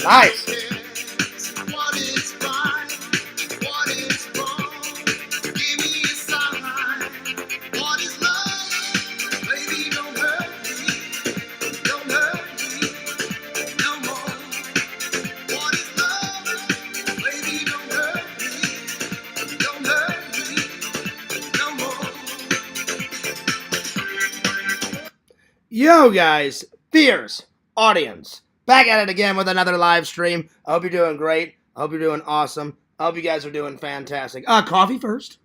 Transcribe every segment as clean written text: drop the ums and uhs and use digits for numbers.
Nice. Yo, guys, Fears audience, back at it again with another live stream. I hope you're doing great. I hope you're doing awesome. I hope you guys are doing fantastic. Coffee first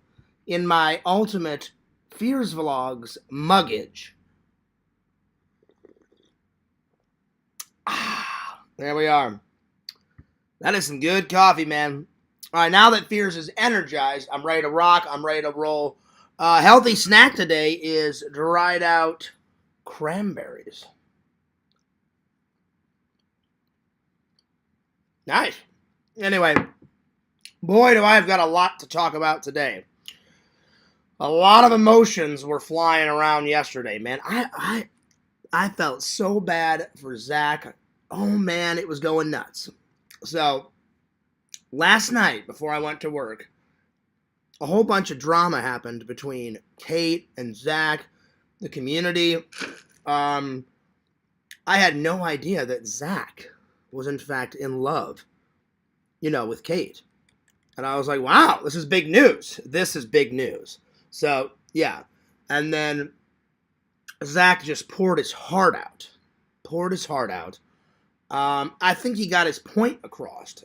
in my ultimate Fears Vlogs muggage. There we are. That is some good coffee, man. All right, now that Fears is energized, I'm ready to rock. I'm ready to roll. Healthy snack today is dried out cranberries. Nice. Anyway, boy, do I have got a lot to talk about today. A lot of emotions were flying around yesterday, man. I felt so bad for Zach. Oh, man, it was going nuts. So, last night, before I went to work, a whole bunch of drama happened between Kate and Zach, the community. I had no idea that Zach was in fact in love, with Kate. And I was like, wow, this is big news. This is big news. So, yeah. And then Zach just poured his heart out. I think he got his point across,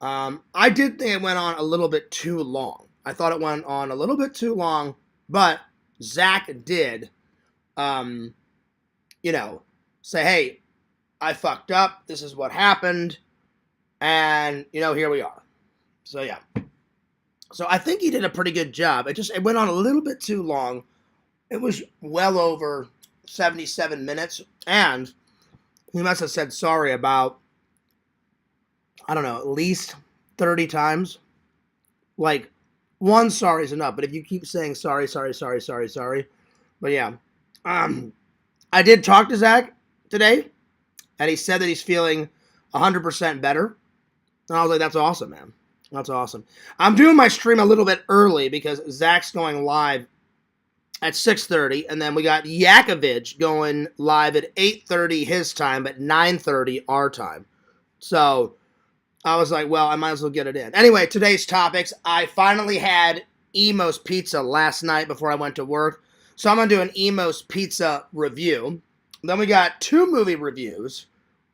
I did think it went on a little bit too long. I thought it went on a little bit too long, but Zach did, say, hey, I fucked up. This is what happened. And, here we are. So, yeah. So, I think he did a pretty good job. It went on a little bit too long. It was well over 77 minutes. And he must have said sorry about, I don't know, at least 30 times. Like, one sorry is enough. But if you keep saying sorry. But, yeah. I did talk to Zach today. And he said that he's feeling 100% better. And I was like, that's awesome, man. That's awesome. I'm doing my stream a little bit early because Zach's going live at 6:30. And then we got Yakovich going live at 8:30 his time, but 9:30 our time. So I was like, well, I might as well get it in. Anyway, today's topics. I finally had IMOS pizza last night before I went to work. So I'm going to do an IMOS pizza review. Then we got 2 movie reviews,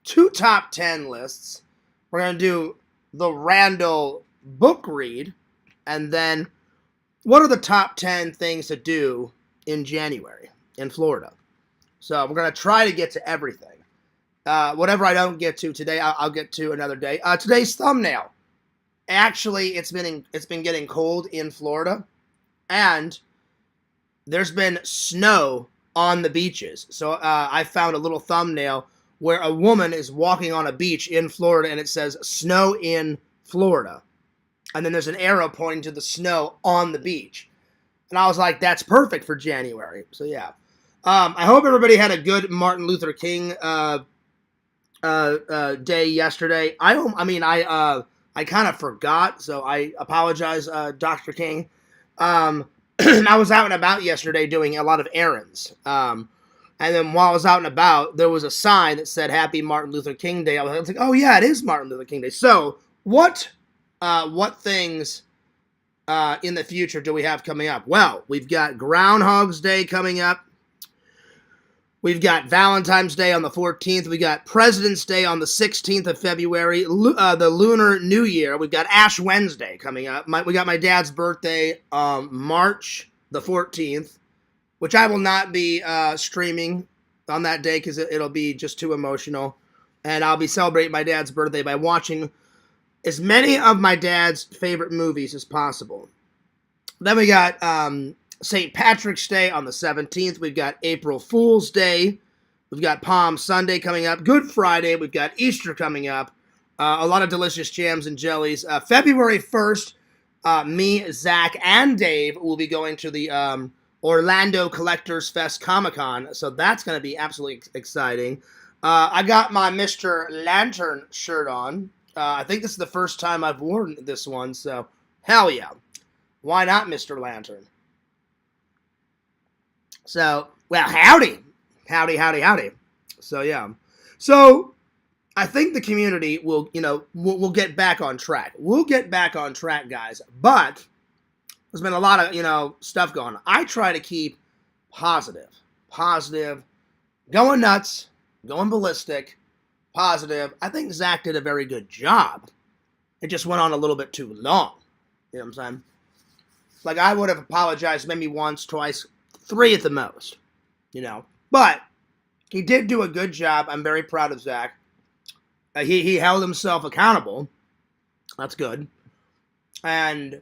2 top 10 lists. We're going to do the Randel book read. And then what are the top 10 things to do in January in Florida? So we're going to try to get to everything. Whatever I don't get to today, I'll get to another day. Today's thumbnail. Actually, it's been getting cold in Florida. And there's been snow on the beaches. So I found a little thumbnail where a woman is walking on a beach in Florida and it says snow in Florida. And then there's an arrow pointing to the snow on the beach. And I was like, that's perfect for January. So yeah. I hope everybody had a good Martin Luther King day yesterday. I kind of forgot, so I apologize, Dr. King. I was out and about yesterday doing a lot of errands. And then while I was out and about, there was a sign that said Happy Martin Luther King Day. I was like, oh yeah, it is Martin Luther King Day. So what things in the future do we have coming up? Well, we've got Groundhog's Day coming up. We've got Valentine's Day on the 14th. We got President's Day on the 16th of February. The Lunar New Year. We've got Ash Wednesday coming up. We got my dad's birthday, March the 14th, which I will not be streaming on that day because it'll be just too emotional. And I'll be celebrating my dad's birthday by watching as many of my dad's favorite movies as possible. Then we got St. Patrick's Day on the 17th. We've got April Fool's Day. We've got Palm Sunday coming up. Good Friday. We've got Easter coming up. A lot of delicious jams and jellies. February 1st, me, Zach, and Dave will be going to the Orlando Collectors Fest Comic-Con. So that's going to be absolutely exciting. I got my Mr. Lantern shirt on. I think this is the first time I've worn this one, so hell yeah. Why not Mr. Lantern? So, well, howdy. Howdy, howdy, howdy. So, yeah. So, I think the community will, we'll get back on track. We'll get back on track, guys. But there's been a lot of, stuff going on. I try to keep positive, going nuts, going ballistic, positive. I think Zach did a very good job. It just went on a little bit too long. You know what I'm saying? Like, I would have apologized maybe once, twice, 3 at the most. But he did do a good job. I'm very proud of Zach. He held himself accountable. That's good. And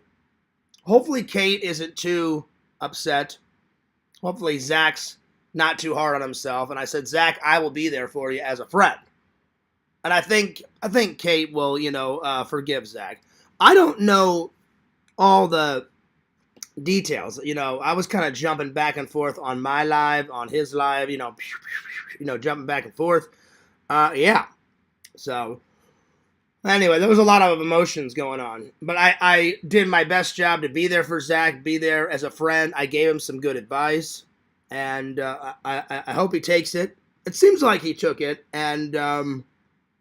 hopefully Kate isn't too upset. Hopefully Zach's not too hard on himself. And I said, Zach, I will be there for you as a friend. And I think Kate will, forgive Zach. I don't know all the details. I was kind of jumping back and forth on my live, on his live, jumping back and forth. Yeah. So, anyway, there was a lot of emotions going on. But I did my best job to be there for Zach, be there as a friend. I gave him some good advice. And I hope he takes it. It seems like he took it. And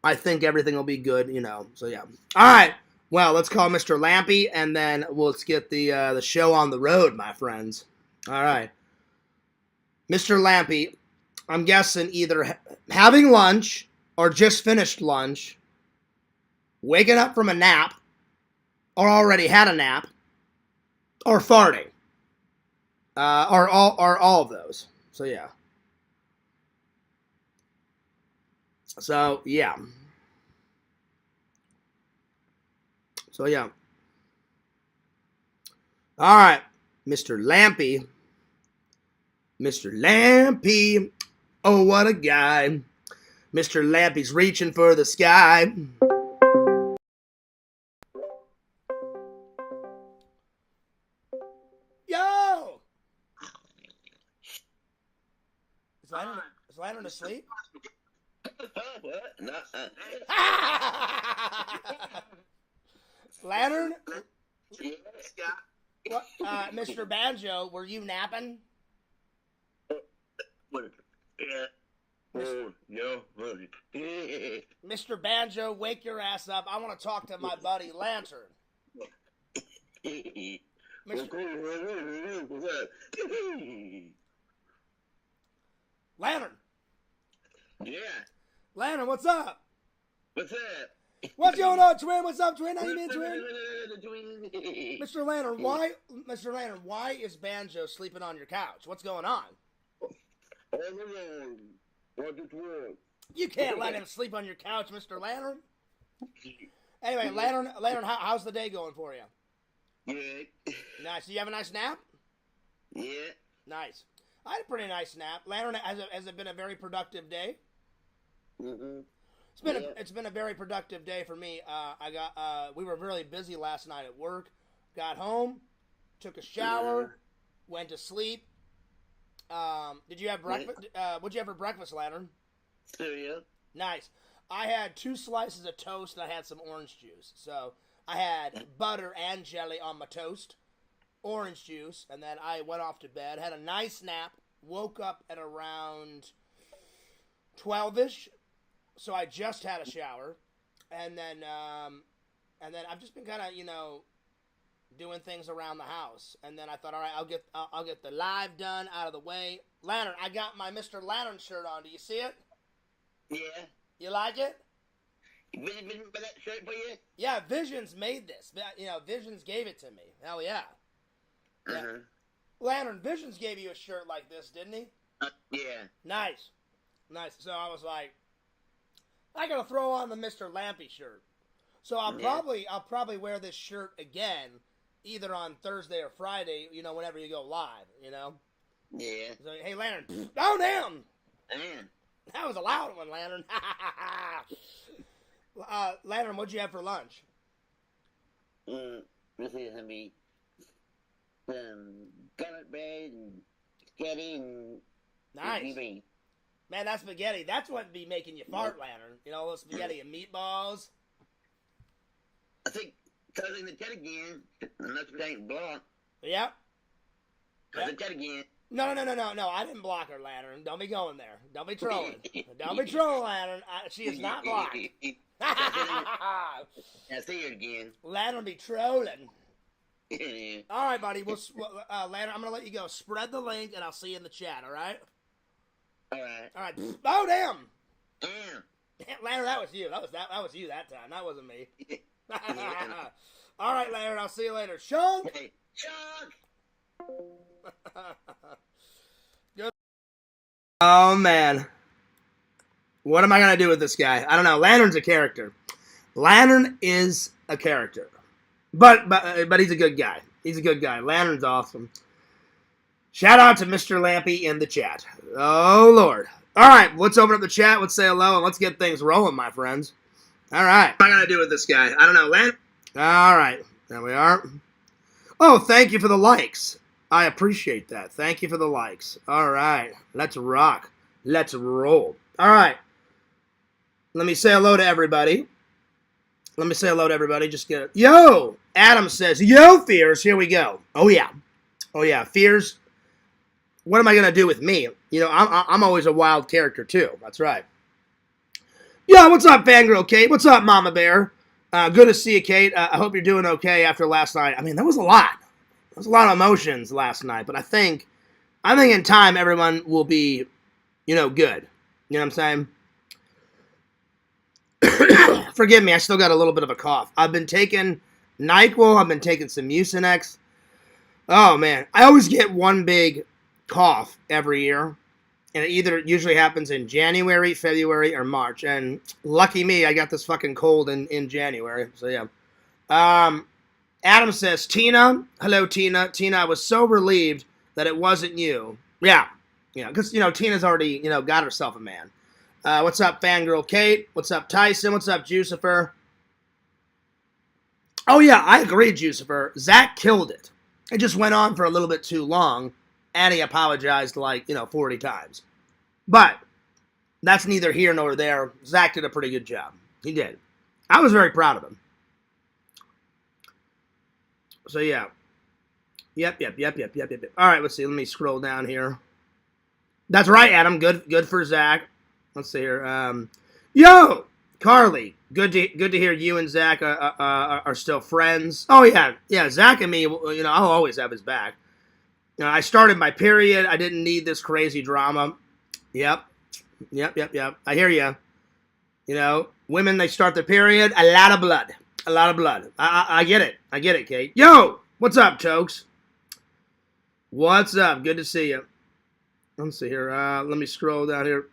I think everything will be good, So, yeah. All right. Well, let's call Mr. Lampy, and then let's get the show on the road, my friends. All right. Mr. Lampy, I'm guessing either having lunch or just finished lunch, waking up from a nap, or already had a nap, or farting. Or all of those. So, yeah. So, yeah. So, yeah. All right. Mr. Lampy. Mr. Lampy. Oh, what a guy. Mr. Lampy's reaching for the sky. Yo! Is Lantern asleep? What? Lantern? Yes, What, Mr. Banjo, were you napping? Yeah. Oh, no. Mr. Banjo, wake your ass up. I want to talk to my buddy Lantern. Lantern. Yeah. Lantern, what's up? What's up? What's going on, twin? What's up, twin? How you been, twin? Mr. Lantern, why is Banjo sleeping on your couch? What's going on? You can't let him sleep on your couch, Mr. Lantern. Anyway, Lantern, how's the day going for you? Good. Nice. Do you have a nice nap? Yeah. Nice. I had a pretty nice nap. Lantern, has it been a very productive day? Mm-hmm. It's been a very productive day for me. We were really busy last night at work. Got home, took a shower, went to sleep. Did you have breakfast? What'd you have for breakfast, Lantern? Cereal. Nice. I had 2 slices of toast and I had some orange juice. So I had butter and jelly on my toast, orange juice, and then I went off to bed. Had a nice nap. Woke up at around 12ish. So I just had a shower, and then I've just been kind of doing things around the house, and then I thought, all right, I'll get the live done out of the way. Lantern, I got my Mr. Lantern shirt on. Do you see it? Yeah. You like it? Vision for that shirt for you? Yeah, Visions made this. Visions gave it to me. Hell yeah. Uh-huh. Lantern, Visions gave you a shirt like this, didn't he? Yeah. Nice. So I was like, I gotta throw on the Mr. Lampy shirt. So I'll probably wear this shirt again, either on Thursday or Friday, whenever you go live, Yeah. So, hey, Lantern. Oh, damn! Man. That was a loud one, Lantern. Lantern, what'd you have for lunch? This is gonna be some garlic bread and spaghetti and nice. beans. Man, that spaghetti, that's what be making you fart, Lantern. You know, those spaghetti and meatballs. I think cousin the Ted again, unless it ain't blocked. Yep. Cousin Ted again. No. I didn't block her, Lantern. Don't be going there. Don't be trolling. Don't be trolling, Lantern. She is not blocked. I see her again. Lantern be trolling. Yeah. All right, buddy. Lantern, I'm going to let you go. Spread the link, and I'll see you in the chat, all right? All right. All right. Oh, damn. Damn. Lantern, that was you. That was you that time. That wasn't me. Yeah. All right, Lantern. I'll see you later. Sean. Hey, Chuck. Good. Oh, man. What am I going to do with this guy? I don't know. Lantern's a character. Lantern is a character. But he's a good guy. He's a good guy. Lantern's awesome. Shout out to Mr. Lampy in the chat. Oh, Lord. All right, let's open up the chat. Let's say hello, and let's get things rolling, my friends. All right. What am I going to do with this guy? I don't know. Lantern? All right. There we are. Oh, thank you for the likes. I appreciate that. Thank you for the likes. All right. Let's rock. Let's roll. All right. Let me say hello to everybody. Just get it. Yo! Adam says, yo, Fears. Here we go. Oh, yeah. Fears. What am I going to do with me? You know, I'm always a wild character, too. That's right. Yo, what's up, Fangirl Kate? What's up, Mama Bear? Good to see you, Kate. I hope you're doing okay after last night. I mean, there was a lot. There was a lot of emotions last night. But I think in time, everyone will be, you know, good. You know what I'm saying? Forgive me, I still got a little bit of a cough. I've been taking NyQuil. I've been taking some Mucinex. Oh, man. I always get one big cough every year. And it usually happens in January, February, or March. And lucky me, I got this fucking cold in January. So, yeah. Adam says, Tina. Hello, Tina. Tina, I was so relieved that it wasn't you. Yeah. Because, Tina's already, got herself a man. What's up, Fangirl Kate? What's up, Tyson? What's up, Jucifer? Oh, yeah, I agree, Jucifer. Zach killed it. It just went on for a little bit too long, and he apologized 40 times. But that's neither here nor there. Zach did a pretty good job. He did. I was very proud of him. So, yeah. Yep. All right, let's see. Let me scroll down here. That's right, Adam. Good for Zach. Let's see here. Yo, Carly. Good to hear you and Zach are still friends. Oh yeah. Zach and me. I'll always have his back. I started my period. I didn't need this crazy drama. Yep. I hear you. Women, they start their period. A lot of blood. I get it, Kate. Yo, what's up, Tokes? What's up? Good to see you. Let's see here. Let me scroll down here.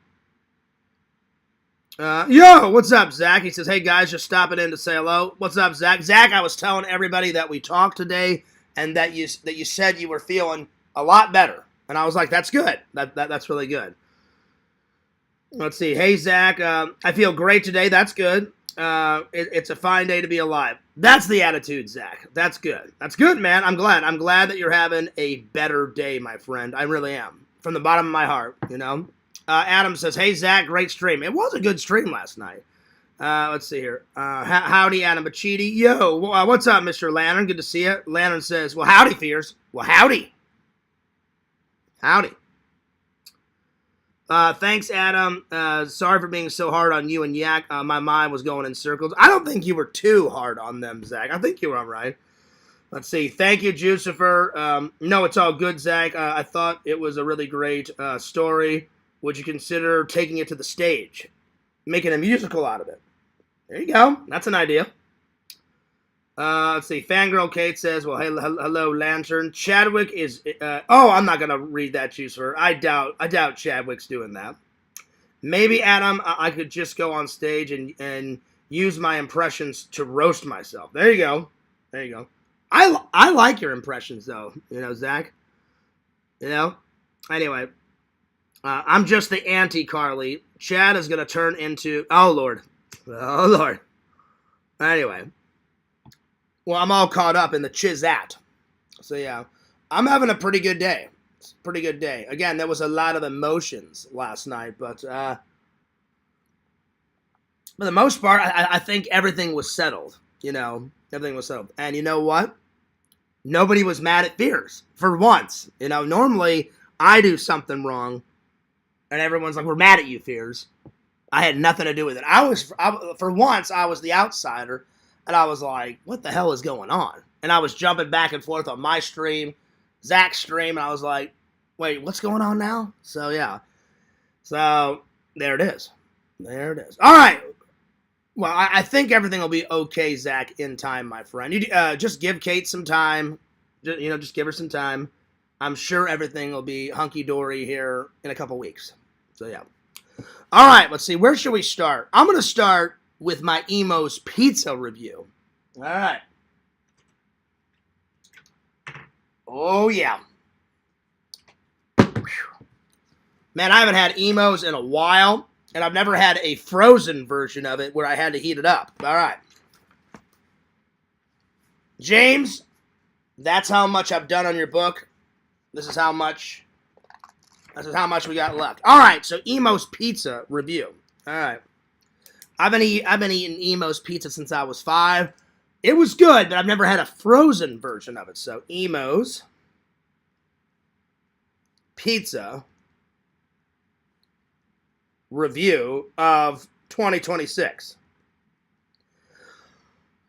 Yo, what's up, Zach? He says, hey, guys, just stopping in to say hello. What's up, Zach? Zach, I was telling everybody that we talked today and that you said you were feeling a lot better. And I was like, that's good. That's really good. Let's see. Hey, Zach, I feel great today. That's good. It's a fine day to be alive. That's the attitude, Zach. That's good. That's good, man. I'm glad that you're having a better day, my friend. I really am. From the bottom of my heart, Adam says, hey, Zach, great stream. It was a good stream last night. Let's see here. Howdy, Adam Bachidi. Yo, what's up, Mr. Lantern? Good to see you. Lantern says, well, howdy, Fears. Well, howdy. Thanks, Adam. Sorry for being so hard on you and Yak. My mind was going in circles. I don't think you were too hard on them, Zach. I think you were all right. Let's see. Thank you, Jucifer. No, it's all good, Zach. I thought it was a really great story. Would you consider taking it to the stage? Making a musical out of it? There you go. That's an idea. Let's see. Fangirl Kate says, well, hello, Lantern. Chadwick is... I'm not going to read that, Jucifer. I doubt Chadwick's doing that. Maybe, Adam, I could just go on stage and use my impressions to roast myself. There you go. I like your impressions, though, Zach. Anyway, I'm just the anti-Carly. Chad is going to turn into... Oh, Lord. Anyway. Well, I'm all caught up in the chizat. So, yeah. I'm having a pretty good day. It's a pretty good day. Again, there was a lot of emotions last night, but for the most part, I think everything was settled. Everything was settled. And you know what? Nobody was mad at Fears for once. Normally I do something wrong, and everyone's like, "We're mad at you, Fears." I had nothing to do with it. For once, I was the outsider, and I was like, "What the hell is going on?" And I was jumping back and forth on my stream, Zach's stream, and I was like, "Wait, what's going on now?" So yeah, so there it is. There it is. All right. Well, I think everything will be okay, Zach, in time, my friend. You just give Kate some time. Just give her some time. I'm sure everything will be hunky-dory here in a couple weeks. So, yeah. All right, let's see. Where should we start? I'm going to start with my IMOS pizza review. All right. Oh, yeah. Man, I haven't had IMOS in a while. And I've never had a frozen version of it where I had to heat it up. All right. James, that's how much I've done on your book. This is how much we got left. All right, so IMOS pizza review. All right. I've been eating IMOS pizza since I was 5. It was good, but I've never had a frozen version of it. So IMOS pizza review of 2026.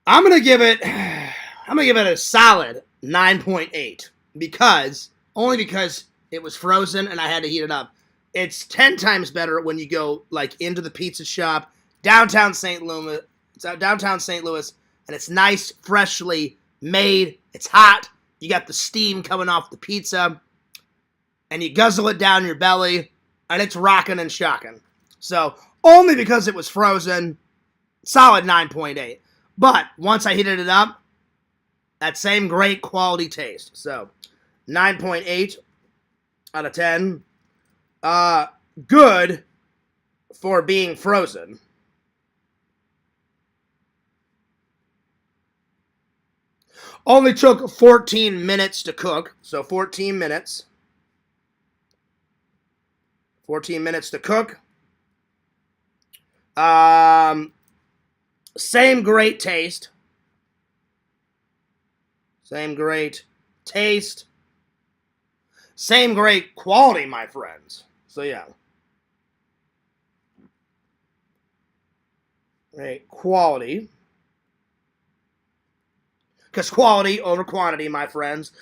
I'm gonna give it a solid 9.8 because it was frozen and I had to heat it up. It's 10 times better when you go like into the pizza shop downtown St. Louis. It's downtown St. Louis, and it's nice, freshly made. It's hot. You got the steam coming off the pizza, and you guzzle it down your belly, and it's rocking and shocking. So, only because it was frozen, solid 9.8. But, once I heated it up, that same great quality taste. So, 9.8 out of 10. Good for being frozen. Only took 14 minutes to cook. So, 14 minutes. 14 minutes to cook. Same great taste. Same great taste. Same great quality, my friends. So, yeah. Great quality. Because quality over quantity, my friends.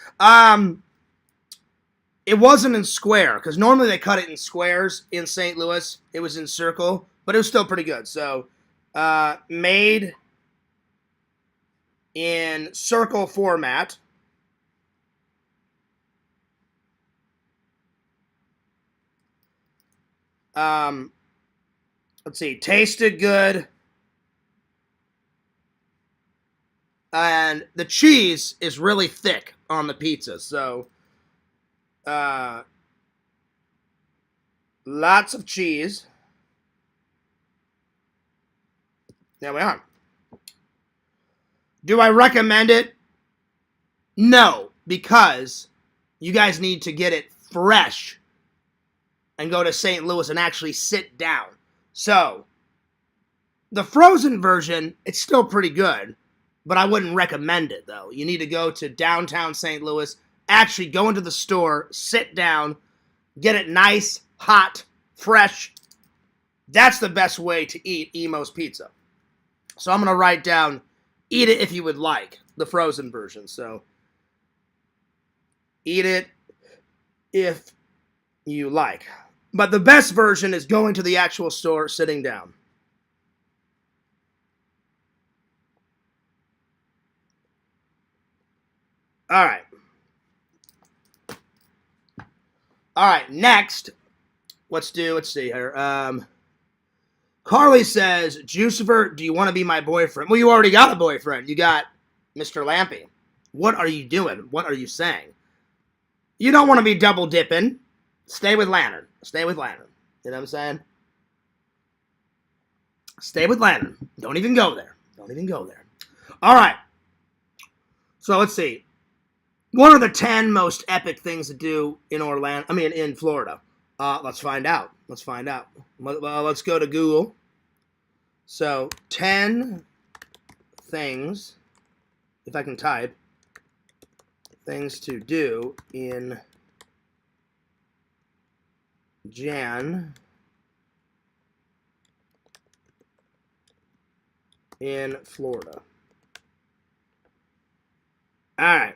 It wasn't in square, because normally they cut it in squares in St. Louis. It was in circle, but it was still pretty good. So, made in circle format. Let's see. Tasted good. And the cheese is really thick on the pizza. So, lots of cheese. There we are. Do I recommend it? No, because you guys need to get it fresh and go to St. Louis and actually sit down. So, the frozen version, it's still pretty good, but I wouldn't recommend it, though. You need to go to downtown St. Louis, actually go into the store, sit down, get it nice, hot, fresh. That's the best way to eat IMOS pizza. So I'm going to write down, eat it if you would like, the frozen version. So, eat it if you like. But the best version is going to the actual store, sitting down. All right. All right, next, let's see here. Carly says, Jucifer, do you want to be my boyfriend? Well, you already got a boyfriend. You got Mr. Lampy. What are you doing? What are you saying? You don't want to be double dipping. Stay with Lantern. Stay with Lantern. You know what I'm saying? Stay with Lantern. Don't even go there. Don't even go there. All right. So let's see. What are the 10 most epic things to do in in Florida? Let's find out. Let's go to Google. So, 10 things, if I can type, things to do in Jan in Florida. All right.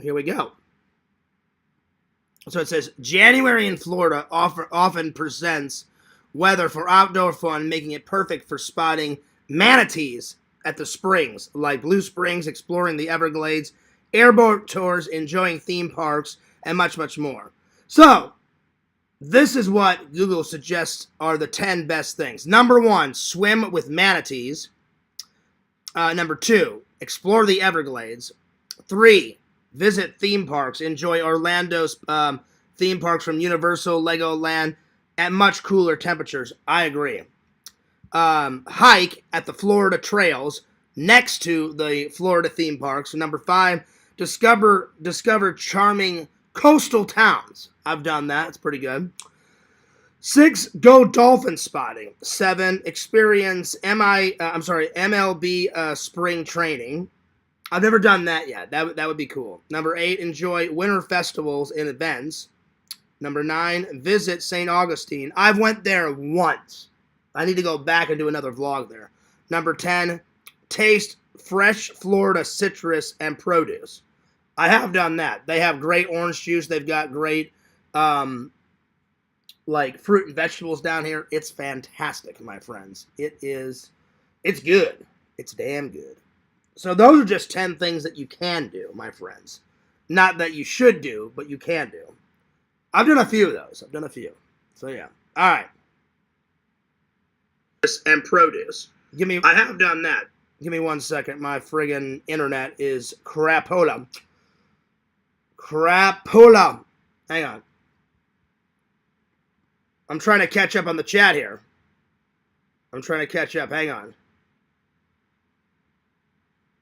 Here we go. So it says, January in Florida often presents weather for outdoor fun, making it perfect for spotting manatees at the springs, like Blue Springs, exploring the Everglades, airboat tours, enjoying theme parks, and much, much more. So, this is what Google suggests are the 10 best things. Number 1, swim with manatees. Number 2, explore the Everglades. 3, visit theme parks. Enjoy Orlando's theme parks from Universal, Legoland at much cooler temperatures. I agree. Hike at the Florida trails next to the Florida theme parks. Number 5, discover charming coastal towns. I've done that. It's pretty good. 6, go dolphin spotting. 7, experience MLB spring training. I've never done that yet. That would be cool. Number 8, enjoy winter festivals and events. Number 9, visit St. Augustine. I've went there once. I need to go back and do another vlog there. Number 10, taste fresh Florida citrus and produce. I have done that. They have great orange juice. They've got great like fruit and vegetables down here. It's fantastic, my friends. It's good. It's damn good. So those are just 10 things that you can do, my friends. Not that you should do, but you can do. I've done a few of those. So yeah. All right. And produce. I have done that. Give me 1 second. My friggin' internet is crapola. Hang on. I'm trying to catch up on the chat here. Hang on.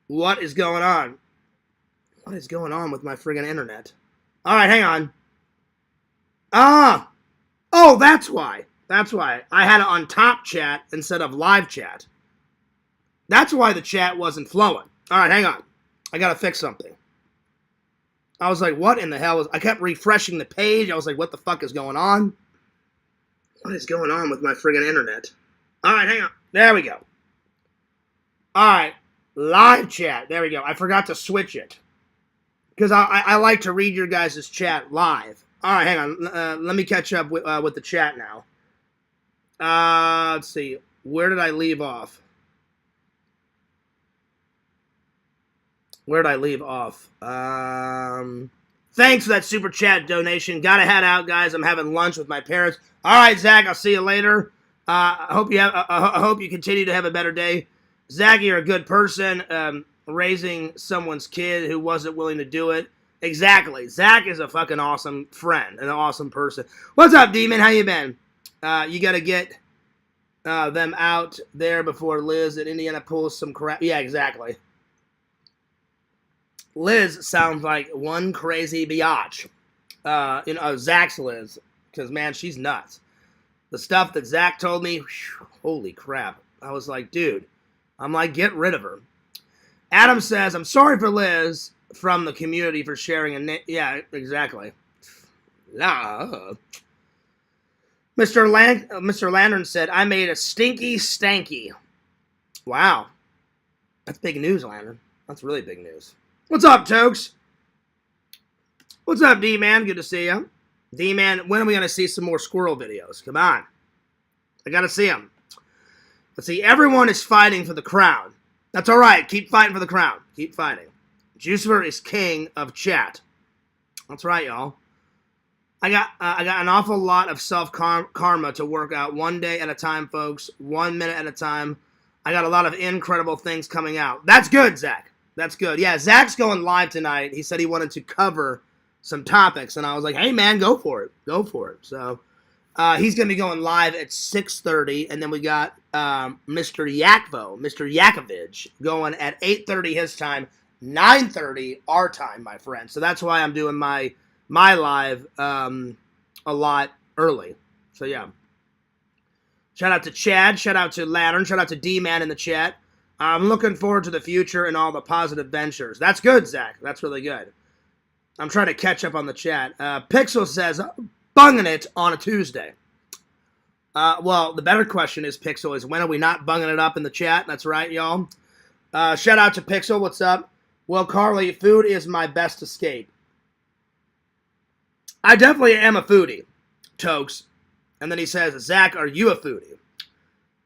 What is going on? What is going on with my friggin' internet? All right, hang on. Oh, that's why. I had it on top chat instead of live chat. That's why the chat wasn't flowing. All right, hang on. I got to fix something. I was like, what in the hell I kept refreshing the page. I was like, what the fuck is going on? What is going on with my friggin' internet? All right, hang on. There we go. All right. Live chat. There we go. I forgot to switch it. Because I like to read your guys' chat live. All right, hang on. Let me catch up with the chat now. Let's see. Where did I leave off? Thanks for that super chat donation. Gotta head out, guys. I'm having lunch with my parents. All right, Zach. I'll see you later. I hope you continue to have a better day. Zach, you're a good person. Raising someone's kid who wasn't willing to do it. Exactly. Zach is a fucking awesome friend, an awesome person. What's up, Demon? How you been? You got to get them out there before Liz at Indiana pulls some crap. Yeah, exactly. Liz sounds like one crazy biatch. Zach's Liz. Because, man, she's nuts. The stuff that Zach told me, whew, holy crap. I was like, dude. I'm like, get rid of her. Adam says, I'm sorry for Liz from the community for sharing a name. Yeah, exactly. Mr. Lantern said, I made a stinky stanky. Wow. That's big news, Lantern. That's really big news. What's up, Tokes? What's up, D-Man? Good to see you. D-Man, when are we going to see some more squirrel videos? Come on. I got to see them. Let's see. Everyone is fighting for the crown. That's all right. Keep fighting for the crown. Keep fighting. Juicifer is king of chat. That's right, y'all. I got an awful lot of self-karma to work out one day at a time, folks. 1 minute at a time. I got a lot of incredible things coming out. That's good, Zach. That's good. Yeah, Zach's going live tonight. He said he wanted to cover some topics, and I was like, hey, man, go for it. Go for it. So he's going to be going live at 6:30, and then we got Mr. Yakovich, going at 8:30 his time, 9:30 our time, my friend. So that's why I'm doing my live a lot early. So yeah. Shout out to Chad. Shout out to Lantern. Shout out to D-Man in the chat. I'm looking forward to the future and all the positive ventures. That's good, Zach. That's really good. I'm trying to catch up on the chat. Pixel says, bunging it on a Tuesday. Well, the better question is, Pixel, is when are we not bunging it up in the chat? That's right, y'all. Shout out to Pixel. What's up? Well, Carly, food is my best escape. I definitely am a foodie, Tokes. And then he says, Zach, are you a foodie?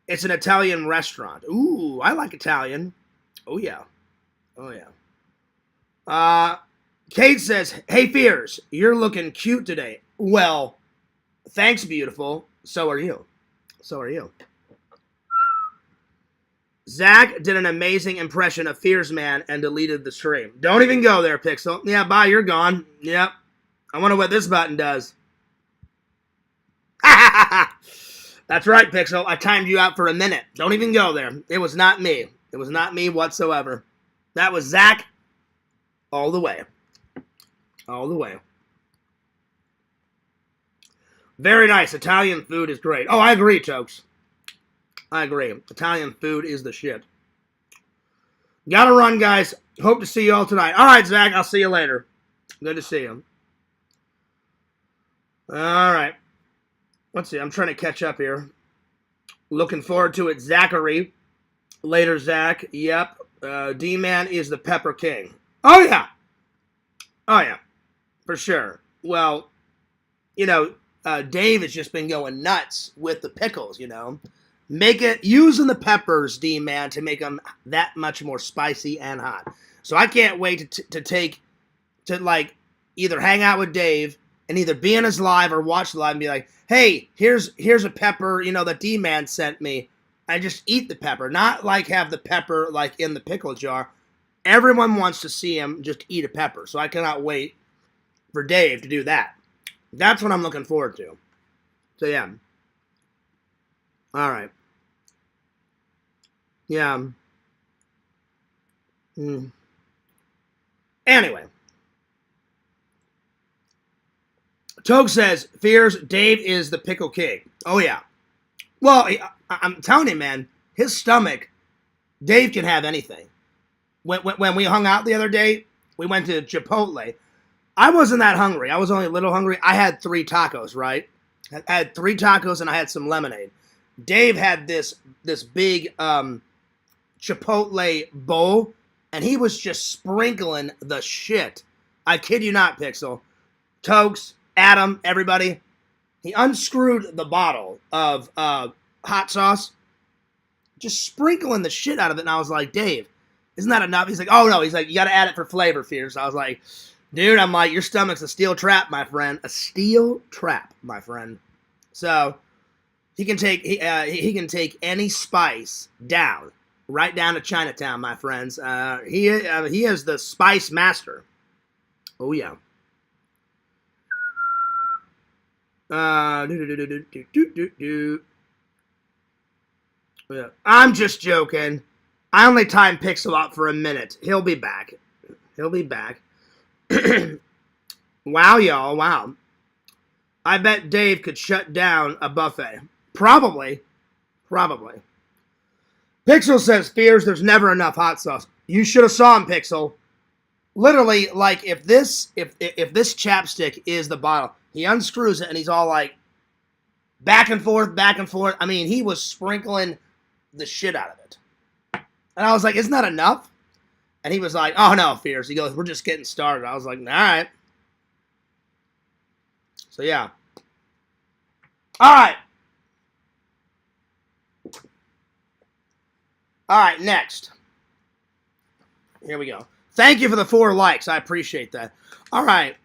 It's an Italian restaurant. Ooh, I like Italian. Oh, yeah. Oh, yeah. Kate says, hey, Fears, you're looking cute today. Well, thanks, beautiful. So are you. So are you. Zach did an amazing impression of Fears Man and deleted the stream. Don't even go there, Pixel. Yeah, bye, you're gone. Yep. I wonder what this button does. That's right, Pixel. I timed you out for a minute. Don't even go there. It was not me. It was not me whatsoever. That was Zach all the way. All the way. Very nice. Italian food is great. Oh, I agree, Tokes. I agree. Italian food is the shit. Gotta run, guys. Hope to see you all tonight. All right, Zach. I'll see you later. Good to see you. All right. Let's see. I'm trying to catch up here. Looking forward to it. Zachary. Later, Zach. Yep. D-Man is the Pepper King. Oh, yeah. Oh, yeah. For sure. Well, you know, Dave has just been going nuts with the pickles, you know. Using the peppers, D-Man, to make them that much more spicy and hot. So I can't wait to either hang out with Dave and either be in his live or watch the live and be like, hey, here's a pepper, you know, that D-Man sent me. I just eat the pepper, not like have the pepper like in the pickle jar. Everyone wants to see him just eat a pepper. So I cannot wait for Dave to do that. That's what I'm looking forward to. So yeah. All right. Yeah. Anyway. Togue says, Fears, Dave is the pickle king. Oh, yeah. Well, I'm telling you, man, his stomach, Dave can have anything. When we hung out the other day, we went to Chipotle. I wasn't that hungry. I was only a little hungry. I had 3 tacos, right? I had 3 tacos and I had some lemonade. Dave had this big Chipotle bowl, and he was just sprinkling the shit. I kid you not, Pixel. Tokes, Adam, everybody. He unscrewed the bottle of hot sauce, just sprinkling the shit out of it, and I was like, Dave, isn't that enough? He's like, oh, no. He's like, you got to add it for flavor, Fears. I was like, dude, I'm like, your stomach's a steel trap, my friend. A steel trap, my friend. So he can take any spice down, right down to Chinatown, my friends. He is the spice master. Oh yeah. Yeah. I'm just joking. I only timed Pixel out for a minute. He'll be back. He'll be back. Wow, y'all. Wow. I bet Dave could shut down a buffet. Probably. Pixel says, Fears, there's never enough hot sauce. You should have saw him, Pixel. Literally, like, if this chapstick is the bottle, he unscrews it and he's all like, back and forth. I mean, he was sprinkling the shit out of it. And I was like, isn't that enough? And he was like, oh, no, Fears. He goes, we're just getting started. I was like, all right. So, yeah. All right. All right, next. Here we go. Thank you for the 4 likes. I appreciate that. All right.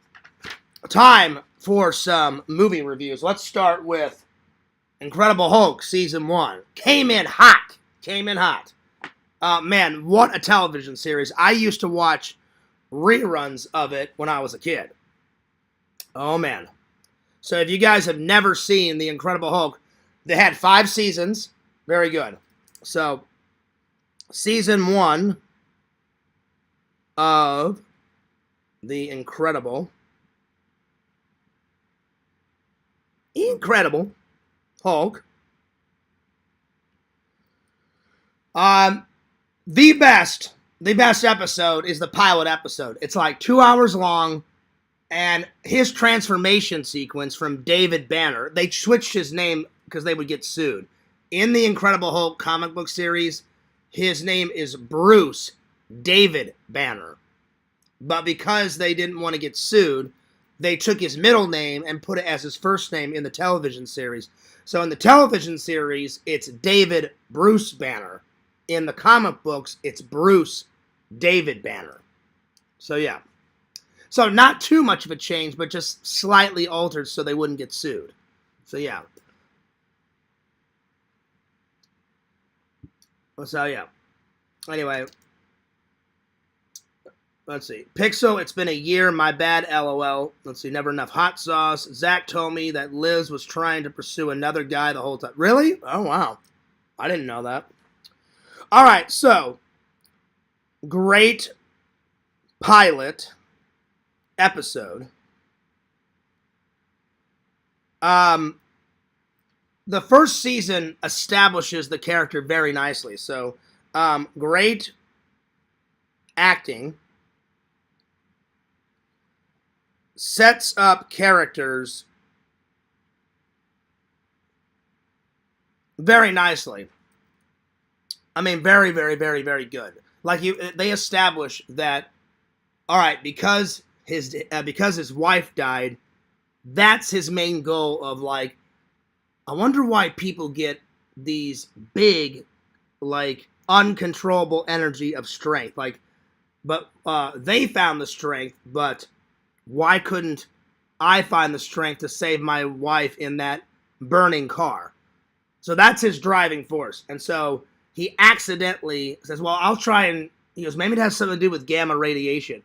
Time for some movie reviews. Let's start with Incredible Hulk Season 1. Came in hot. Man, what a television series. I used to watch reruns of it when I was a kid. Oh, man. So if you guys have never seen The Incredible Hulk, they had 5 seasons. Very good. So, Season 1 of the Incredible Hulk. The best episode is the pilot episode. It's like 2 hours long, and his transformation sequence from David Banner, they switched his name because they would get sued. In the Incredible Hulk comic book series, his name is Bruce David Banner. But because they didn't want to get sued, they took his middle name and put it as his first name in the television series. So in the television series, it's David Bruce Banner. In the comic books, it's Bruce David Banner. So yeah. So not too much of a change, but just slightly altered so they wouldn't get sued. So yeah. So yeah. Anyway. Let's see. Pixel, it's been a year. My bad, LOL. Let's see. Never enough hot sauce. Zach told me that Liz was trying to pursue another guy the whole time. Really? Oh, wow. I didn't know that. All right. So, great pilot episode. The first season establishes the character very nicely. So, great acting. Sets up characters very nicely. I mean, very, very, very, very good. Like they establish that, all right, because his wife died, that's his main goal of like, I wonder why people get these big, like uncontrollable energy of strength. Like, but they found the strength, but why couldn't I find the strength to save my wife in that burning car? So that's his driving force. And so he accidentally says, well, I'll try and, he goes, maybe it has something to do with gamma radiation.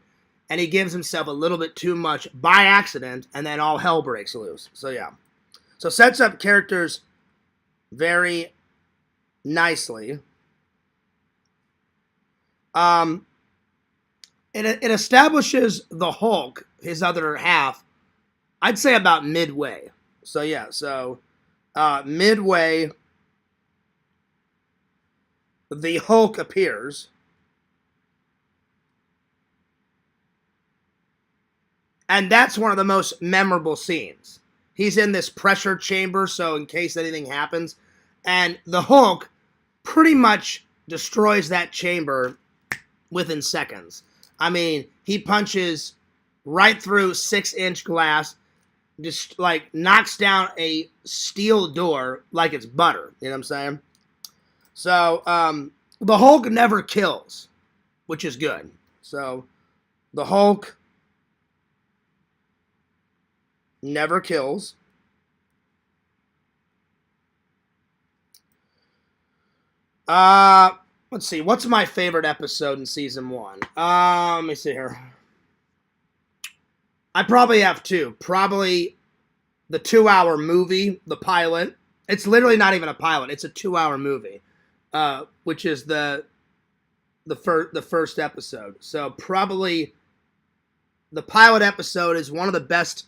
And he gives himself a little bit too much by accident, and then all hell breaks loose. So yeah. So sets up characters very nicely. It establishes the Hulk, his other half, I'd say about midway. So yeah, so midway, the Hulk appears. And that's one of the most memorable scenes. He's in this pressure chamber, so in case anything happens. And the Hulk pretty much destroys that chamber within seconds. I mean, he punches right through 6-inch glass, just like knocks down a steel door like it's butter. You know what I'm saying? So, the Hulk never kills, which is good. So, the Hulk never kills. Let's see. What's my favorite episode in season 1? Let me see here. I probably have two. Probably the 2-hour movie, the pilot. It's literally not even a pilot. It's a 2-hour movie, which is the first episode. So probably the pilot episode is one of the best.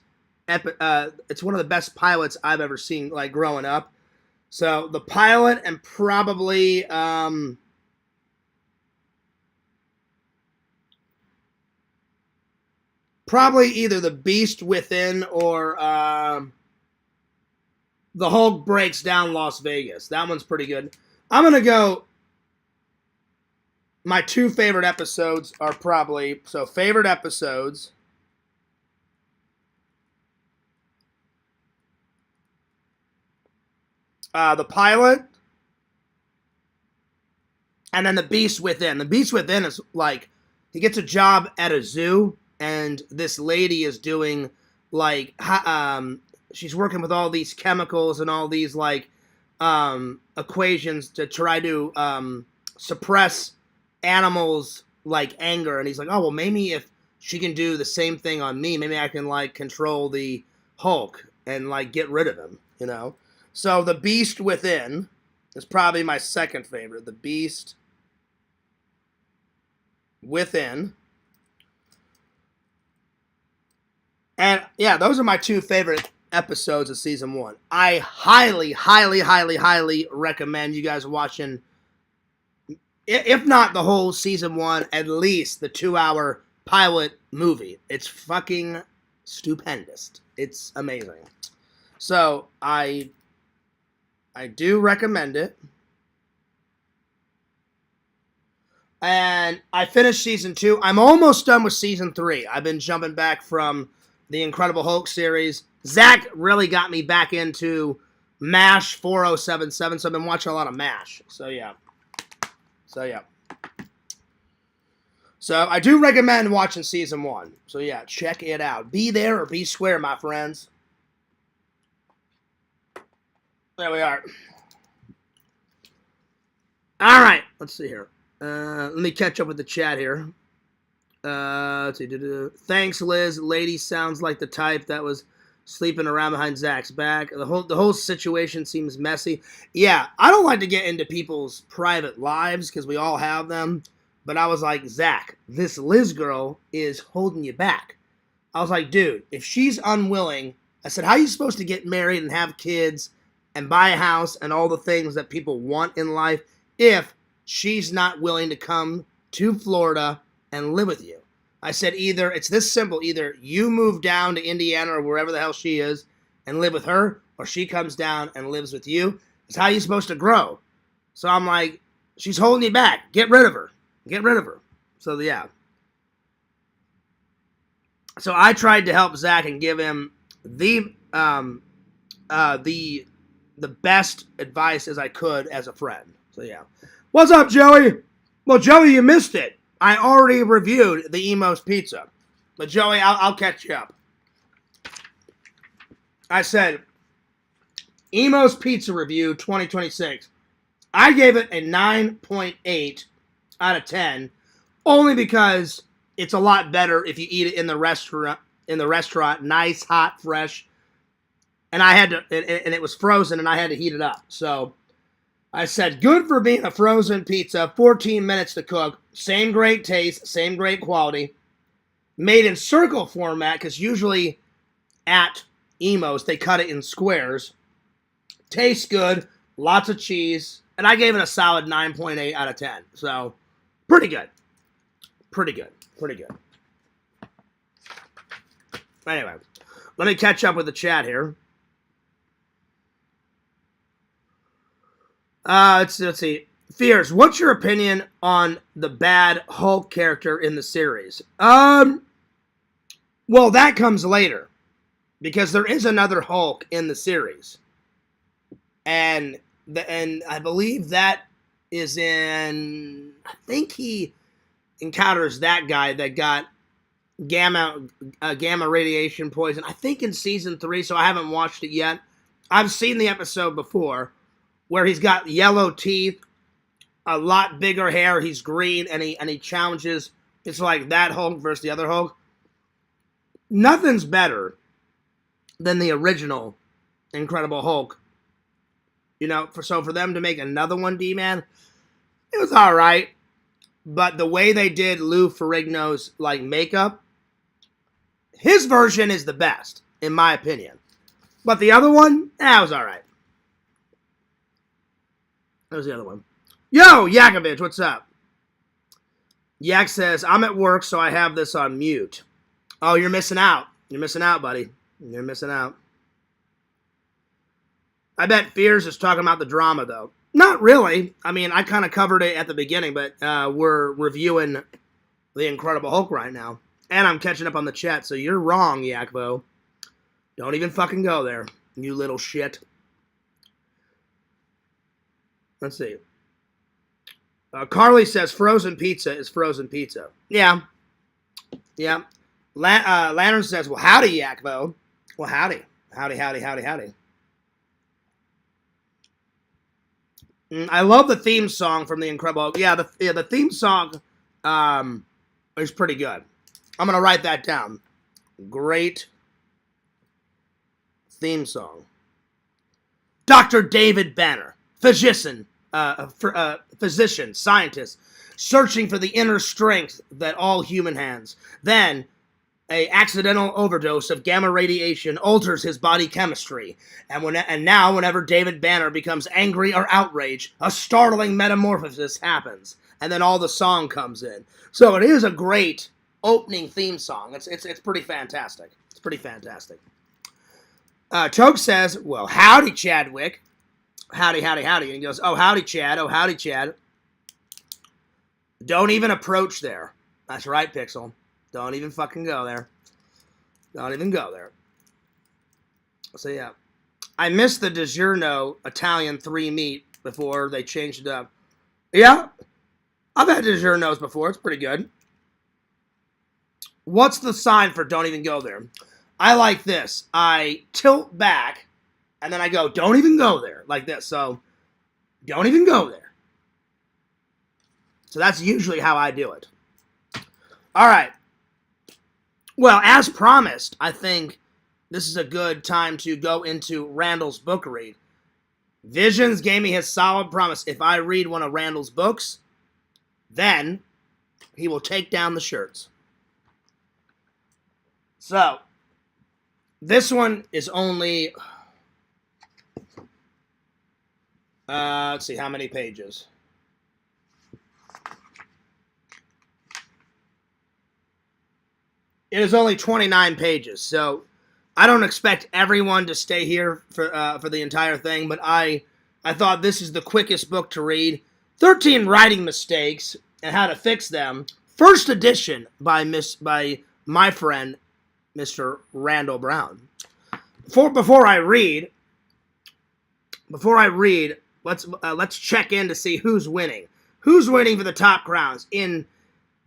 It's one of the best pilots I've ever seen, like growing up. So the pilot and probably either the Beast Within or the Hulk Breaks Down Las Vegas. That one's pretty good. I'm gonna go. My two favorite episodes are probably favorite episodes. The pilot, and then the Beast Within. The Beast Within is like he gets a job at a zoo, and this lady is doing like she's working with all these chemicals and all these like equations to try to suppress animals like anger. And he's like, oh well, maybe if she can do the same thing on me, maybe I can like control the Hulk and like get rid of him, you know. So the Beast Within is probably my second favorite. The Beast Within. And yeah, those are my 2 favorite episodes of season 1. I highly, highly, highly, highly recommend you guys watching, if not the whole season 1, at least the 2-hour pilot movie. It's fucking stupendous. It's amazing. So I do recommend it. And I finished season 2. I'm almost done with season 3. I've been jumping back from the Incredible Hulk series. Zach really got me back into MASH 4077, so I've been watching a lot of MASH. So yeah. So I do recommend watching season 1. So yeah, check it out. Be there or be square, my friends. There we are. All right, let's see here. Let me catch up with the chat here. Let's see. Thanks, Liz. Lady sounds like the type that was sleeping around behind Zach's back. The whole situation seems messy. Yeah, I don't like to get into people's private lives because we all have them. But I was like, Zach, this Liz girl is holding you back. I was like, dude, if she's unwilling, I said, how are you supposed to get married and have kids and buy a house and all the things that people want in life if she's not willing to come to Florida and live with you? I said, either it's this simple. Either you move down to Indiana or wherever the hell she is and live with her, or she comes down and lives with you. It's how you're supposed to grow. So I'm like, she's holding you back. Get rid of her. Get rid of her. So yeah. So I tried to help Zach and give him the best advice as I could as a friend. So yeah. What's up, Joey? Well, Joey, you missed it. I already reviewed the IMOS pizza. But Joey, I'll catch you up. I said, IMOS Pizza Review 2026. I gave it a 9.8 out of 10, only because it's a lot better if you eat it in the restaurant, nice, hot, fresh. And I had to, and it was frozen, and I had to heat it up. So I said, good for being a frozen pizza, 14 minutes to cook, same great taste, same great quality, made in circle format, because usually at IMOS, they cut it in squares. Tastes good, lots of cheese, and I gave it a solid 9.8 out of 10. So, pretty good. Pretty good. Pretty good. Anyway, let me catch up with the chat here. Let's see. Fears, what's your opinion on the bad Hulk character in the series? Well, that comes later. Because there is another Hulk in the series. And I believe that is in... I think he encounters that guy that got gamma radiation poison. I think in season 3, so I haven't watched it yet. I've seen the episode before where he's got yellow teeth, a lot bigger hair, he's green, and he challenges. It's like that Hulk versus the other Hulk. Nothing's better than the original Incredible Hulk. You know, for them to make another one, D-Man, it was all right. But the way they did Lou Ferrigno's like makeup, his version is the best, in my opinion. But the other one, it was all right. That was the other one. Yo, Yakovich, what's up? Yak says, I'm at work, so I have this on mute. Oh, you're missing out. You're missing out, buddy. You're missing out. I bet Fears is talking about the drama, though. Not really. I mean, I kind of covered it at the beginning, but we're reviewing The Incredible Hulk right now. And I'm catching up on the chat, so you're wrong, Yakbo. Don't even fucking go there, you little shit. Let's see. Carly says frozen pizza is frozen pizza. Yeah. Yeah. Lantern says, well, howdy, Yakbo. Well, howdy. Howdy, howdy, howdy, howdy. I love the theme song from The Incredible Hulk. Yeah, the theme song is pretty good. I'm going to write that down. Great theme song. Dr. David Banner, physician, scientist, searching for the inner strength that all human has. Then, a accidental overdose of gamma radiation alters his body chemistry, and now whenever David Banner becomes angry or outraged, a startling metamorphosis happens, and then all the song comes in. So it is a great opening theme song. It's pretty fantastic. It's pretty fantastic. Toke says, "Well, howdy, Chadwick. Howdy, howdy, howdy." And he goes, "Oh, howdy, Chad. Oh, howdy, Chad. Don't even approach there." That's right, Pixel. Don't even fucking go there. Don't even go there. So, yeah. I missed the DiGiorno Italian 3 meat before they changed it up. Yeah, I've had DiGiorno's before. It's pretty good. What's the sign for don't even go there? I like this. I tilt back, and then I go, don't even go there, like this. So, don't even go there. So that's usually how I do it. All right. Well, as promised, I think this is a good time to go into Randel's book read. Visions gave me his solid promise. If I read one of Randel's books, then he will take down the shirts. So, this one is only, let's see, how many pages? It is only 29 pages, so I don't expect everyone to stay here for the entire thing, but I thought this is the quickest book to read. 13 Writing Mistakes and How to Fix Them. First edition by my friend, Mr. Randel Brown. Before I read, let's check in to see who's winning. Who's winning for the top crowns?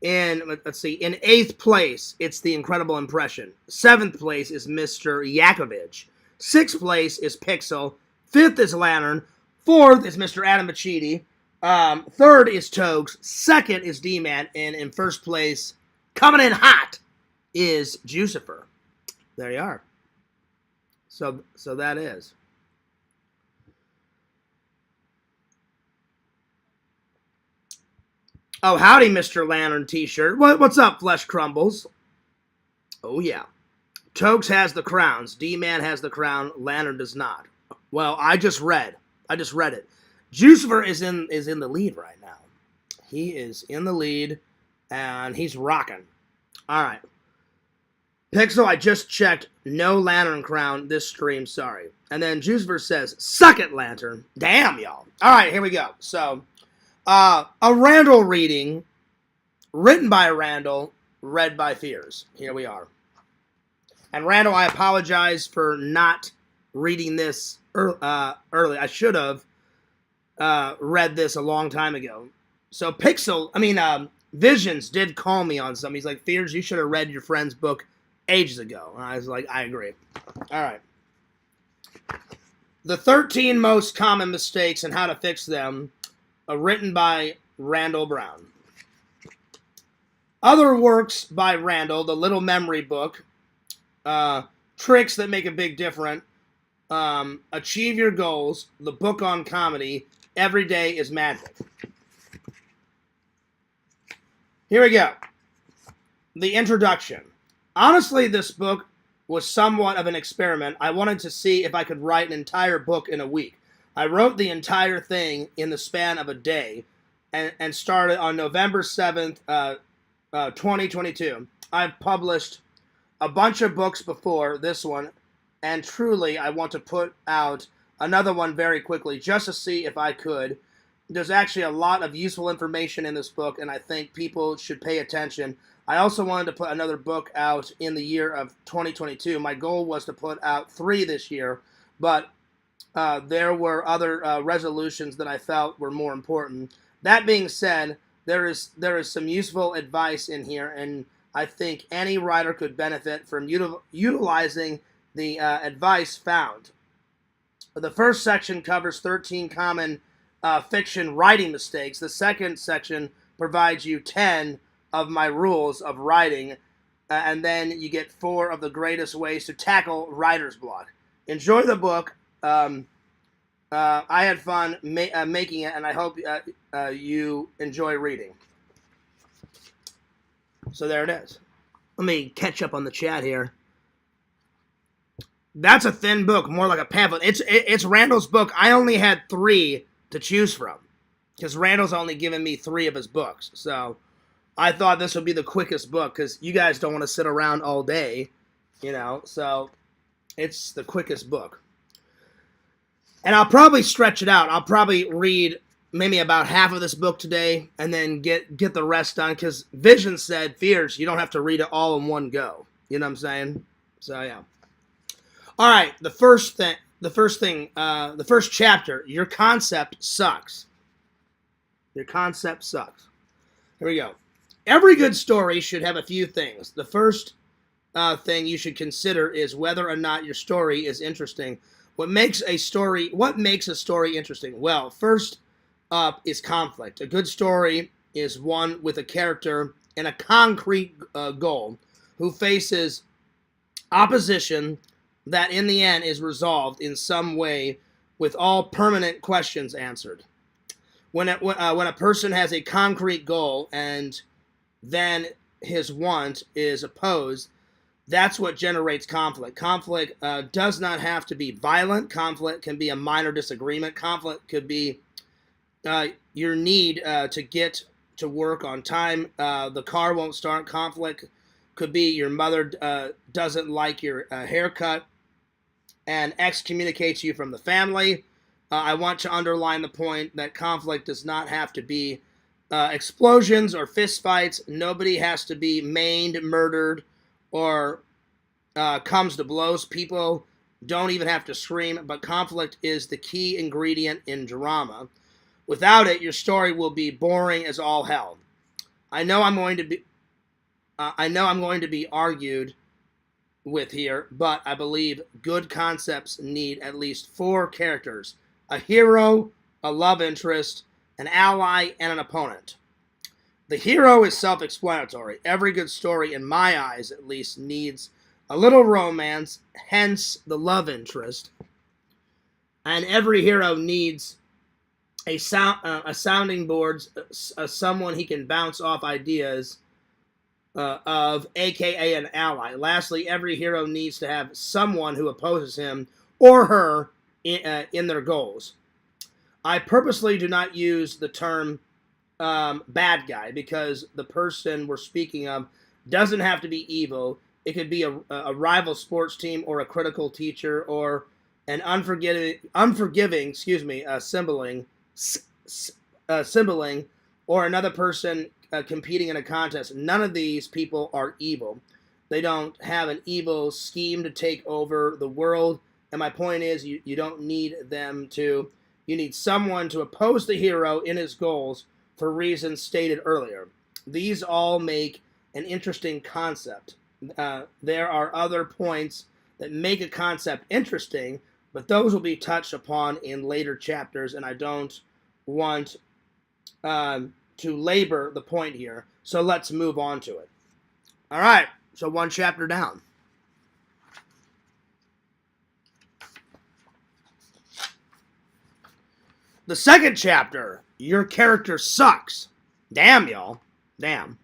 Let's see, in 8th place, it's The Incredible Impression. 7th place is Mr. Yakovich. 6th place is Pixel. 5th is Lantern. 4th is Mr. Adam Machidi. 3rd is Togs. 2nd is D-Man. And in 1st place, coming in hot, is Jucifer. There you are. So that is. Oh, howdy, Mr. Lantern t-shirt. What's up, Flesh Crumbles? Oh, yeah. Togs has the crowns. D-Man has the crown. Lantern does not. Well, I just read it. Jucifer is in the lead right now. He is in the lead, and he's rocking. All right. Pixel, I just checked. No Lantern crown this stream, sorry. And then Jucifer says, suck it, Lantern. Damn, y'all. All right, here we go. So, a Randel reading, written by Randel, read by Fears. Here we are. And Randel, I apologize for not reading this early. I should have read this a long time ago. So Visions did call me on some. He's like, Fears, you should have read your friend's book ages ago. And I was like, I agree. All right. The 13 Most Common Mistakes and How to Fix Them, written by Randel Brown. Other works by Randel: The Little Memory Book, Tricks That Make a Big Difference, Achieve Your Goals, The Book on Comedy, Every Day is Magic. Here we go. The introduction. Honestly, this book was somewhat of an experiment. I wanted to see if I could write an entire book in a week. I wrote the entire thing in the span of a day and started on November 7th, 2022. I've published a bunch of books before this one, and truly I want to put out another one very quickly just to see if I could. There's actually a lot of useful information in this book, and I think people should pay attention. I also wanted to put another book out in the year of 2022. My goal was to put out 3 this year, but there were other resolutions that I felt were more important. That being said, there is some useful advice in here, and I think any writer could benefit from utilizing the advice found. The first section covers 13 common fiction writing mistakes. The second section provides you 10 of my rules of writing, and then you get 4 of the greatest ways to tackle writer's block. Enjoy the book. I had fun making it, and I hope you enjoy reading. So there it is. Let me catch up on the chat here. That's a thin book, more like a pamphlet. It's Randel's book. I only had 3 to choose from because Randel's only given me 3 of his books. So I thought this would be the quickest book because you guys don't want to sit around all day, you know. So it's the quickest book. And I'll probably stretch it out. I'll probably read maybe about half of this book today and then get the rest done because Vision said, Fears, you don't have to read it all in one go. You know what I'm saying? So, yeah. All right, the first chapter, your concept sucks. Your concept sucks. Here we go. Every good story should have a few things. The first thing you should consider is whether or not your story is interesting. What makes a story interesting? Well, first up is conflict. A good story is one with a character and a concrete goal who faces opposition that in the end is resolved in some way with all permanent questions answered. When a person has a concrete goal and then his want is opposed, that's what generates conflict. Conflict does not have to be violent. Conflict can be a minor disagreement. Conflict could be your need to get to work on time. The car won't start. Conflict could be your mother doesn't like your haircut and excommunicates you from the family. I want to underline the point that conflict does not have to be explosions or fistfights. Nobody has to be maimed, murdered, or comes to blows. People don't even have to scream, but conflict is the key ingredient in drama. Without it, your story will be boring as all hell. I know I'm going to be argued with here, but I believe good concepts need at least 4 characters: a hero, a love interest, an ally, and an opponent. The hero is self-explanatory. Every good story, in my eyes at least, needs a little romance, hence the love interest. And every hero needs a sounding board, someone he can bounce off ideas of, aka an ally. Lastly, every hero needs to have someone who opposes him or her in their goals. I purposely do not use the term bad guy because the person we're speaking of doesn't have to be evil. It could be a rival sports team or a critical teacher or an unforgiving sibling or another person competing in a contest. None of these people are evil. They don't have an evil scheme to take over the world. And my point is, you don't need them to. You need someone to oppose the hero in his goals for reasons stated earlier. These all make an interesting concept. There are other points that make a concept interesting, but those will be touched upon in later chapters, and I don't want to labor the point here, so let's move on to it. All right, so 1 chapter down. The second chapter, your character sucks. Damn, y'all. Damn.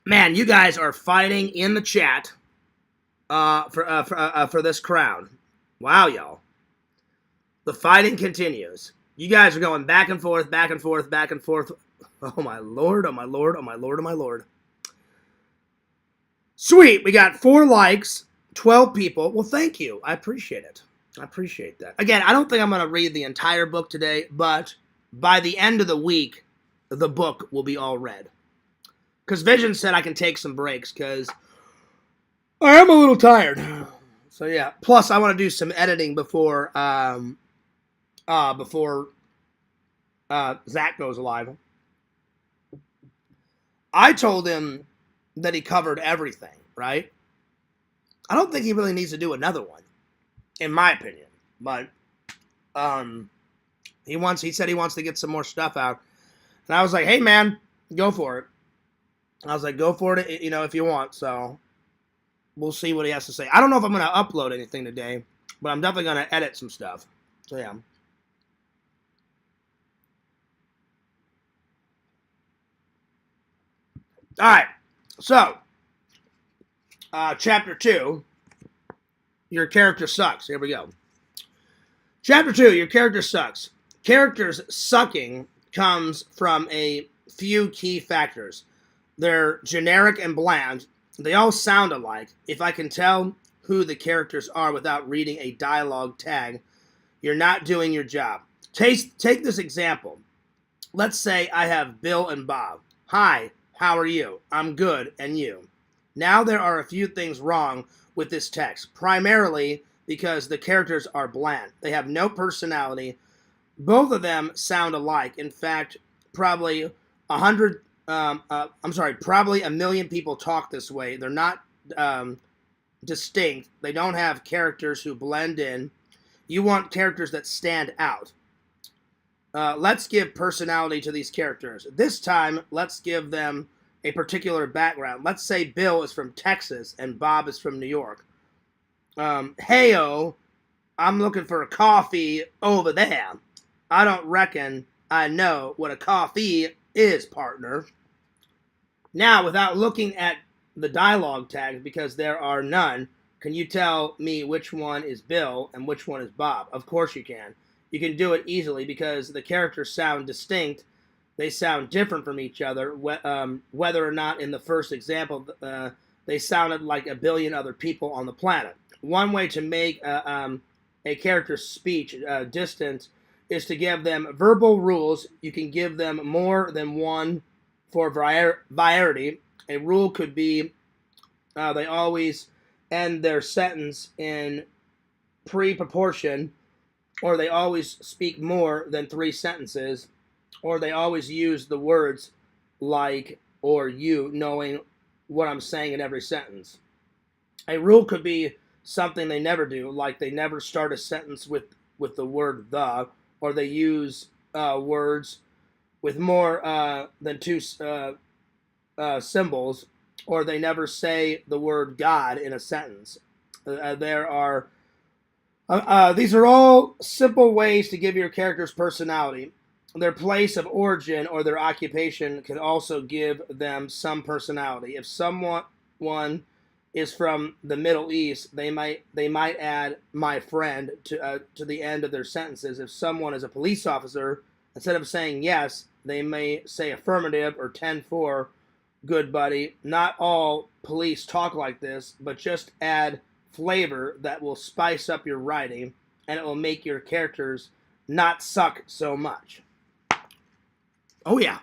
Man, you guys are fighting in the chat for this crown. Wow, y'all. The fighting continues. You guys are going back and forth, back and forth, back and forth. Oh, my Lord, oh, my Lord, oh, my Lord, oh, my Lord. Sweet. We got 4 likes, 12 people. Well, thank you. I appreciate it. I appreciate that. Again, I don't think I'm going to read the entire book today, but by the end of the week, the book will be all read. Because Vision said I can take some breaks because I am a little tired. So, yeah. Plus, I want to do some editing before Zach goes live. I told him that he covered everything, right? I don't think he really needs to do another one, in my opinion. But he said he wants to get some more stuff out. And I was like, hey, man, go for it. I was like, go for it, if you want. So we'll see what he has to say. I don't know if I'm going to upload anything today, but I'm definitely going to edit some stuff. So, yeah. All right. So, chapter 2, your character sucks. Here we go. Chapter 2, your character sucks. Characters sucking comes from a few key factors. They're generic and bland. They all sound alike. If I can tell who the characters are without reading a dialogue tag, you're not doing your job. Take this example. Let's say I have Bill and Bob. Hi, how are you? I'm good, and you? Now there are a few things wrong with this text, primarily because the characters are bland. They have no personality. Both of them sound alike. In fact, probably probably a million people talk this way. They're not distinct. They don't have characters who blend in. You want characters that stand out. Let's give personality to these characters. This time, let's give them a particular background. Let's say Bill is from Texas and Bob is from New York. Heyo, I'm looking for a coffee over there. I don't reckon I know what a coffee is, partner. Now, without looking at the dialogue tags, because there are none, can you tell me which one is Bill and which one is Bob? Of course you can. You can do it easily because the characters sound distinct. They sound different from each other, whether or not in the first example they sounded like a billion other people on the planet. One way to make a character's speech distant is to give them verbal rules. You can give them more than one for variety. A rule could be they always end their sentence in pre-proportion, or they always speak more than 3 sentences, or they always use the words like or you, knowing what I'm saying in every sentence. A rule could be something they never do, like they never start a sentence with the word the, or they use words with more than 2 symbols, or they never say the word God in a sentence. These are all simple ways to give your characters personality. Their place of origin or their occupation can also give them some personality. If someone is from the Middle East, they might add "my friend" to the end of their sentences. If someone is a police officer, instead of saying yes, they may say affirmative or 10-4, good buddy. Not all police talk like this, but just add flavor that will spice up your writing, and it will make your characters not suck so much. Oh yeah,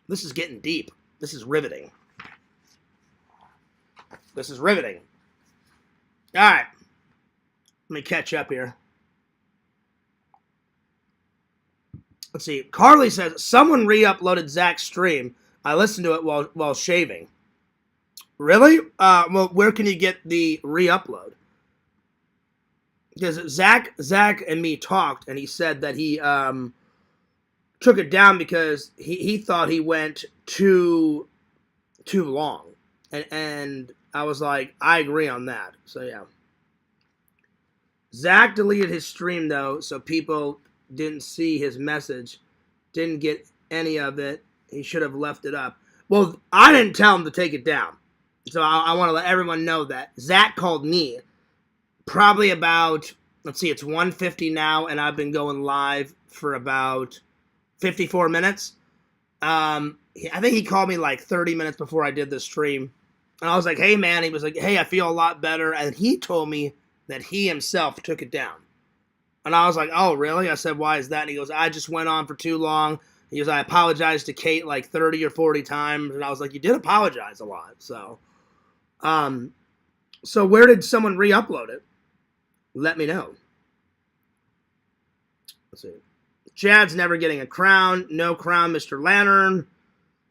this is getting deep. This is riveting. This is riveting. All right, let me catch up here. Let's see. Carly says, someone re-uploaded Zach's stream. I listened to it while shaving. Really? Well, where can you get the re-upload? Because Zach and me talked, and he said that he took it down because he thought he went too long. And I was like, I agree on that. So, yeah. Zach deleted his stream, though, so people didn't see his message, didn't get any of it. He should have left it up. Well, I didn't tell him to take it down. So I want to let everyone know that. Zach called me probably about, let's see, it's 1:50 now, and I've been going live for about 54 minutes. I think he called me like 30 minutes before I did the stream. And I was like, hey, man. He was like, hey, I feel a lot better. And he told me that he himself took it down. And I was like, oh, really? I said, why is that? And he goes, I just went on for too long. He goes, I apologized to Kate like 30 or 40 times. And I was like, you did apologize a lot. So where did someone re-upload it? Let me know. Let's see. Chad's never getting a crown. No crown, Mr. Lantern.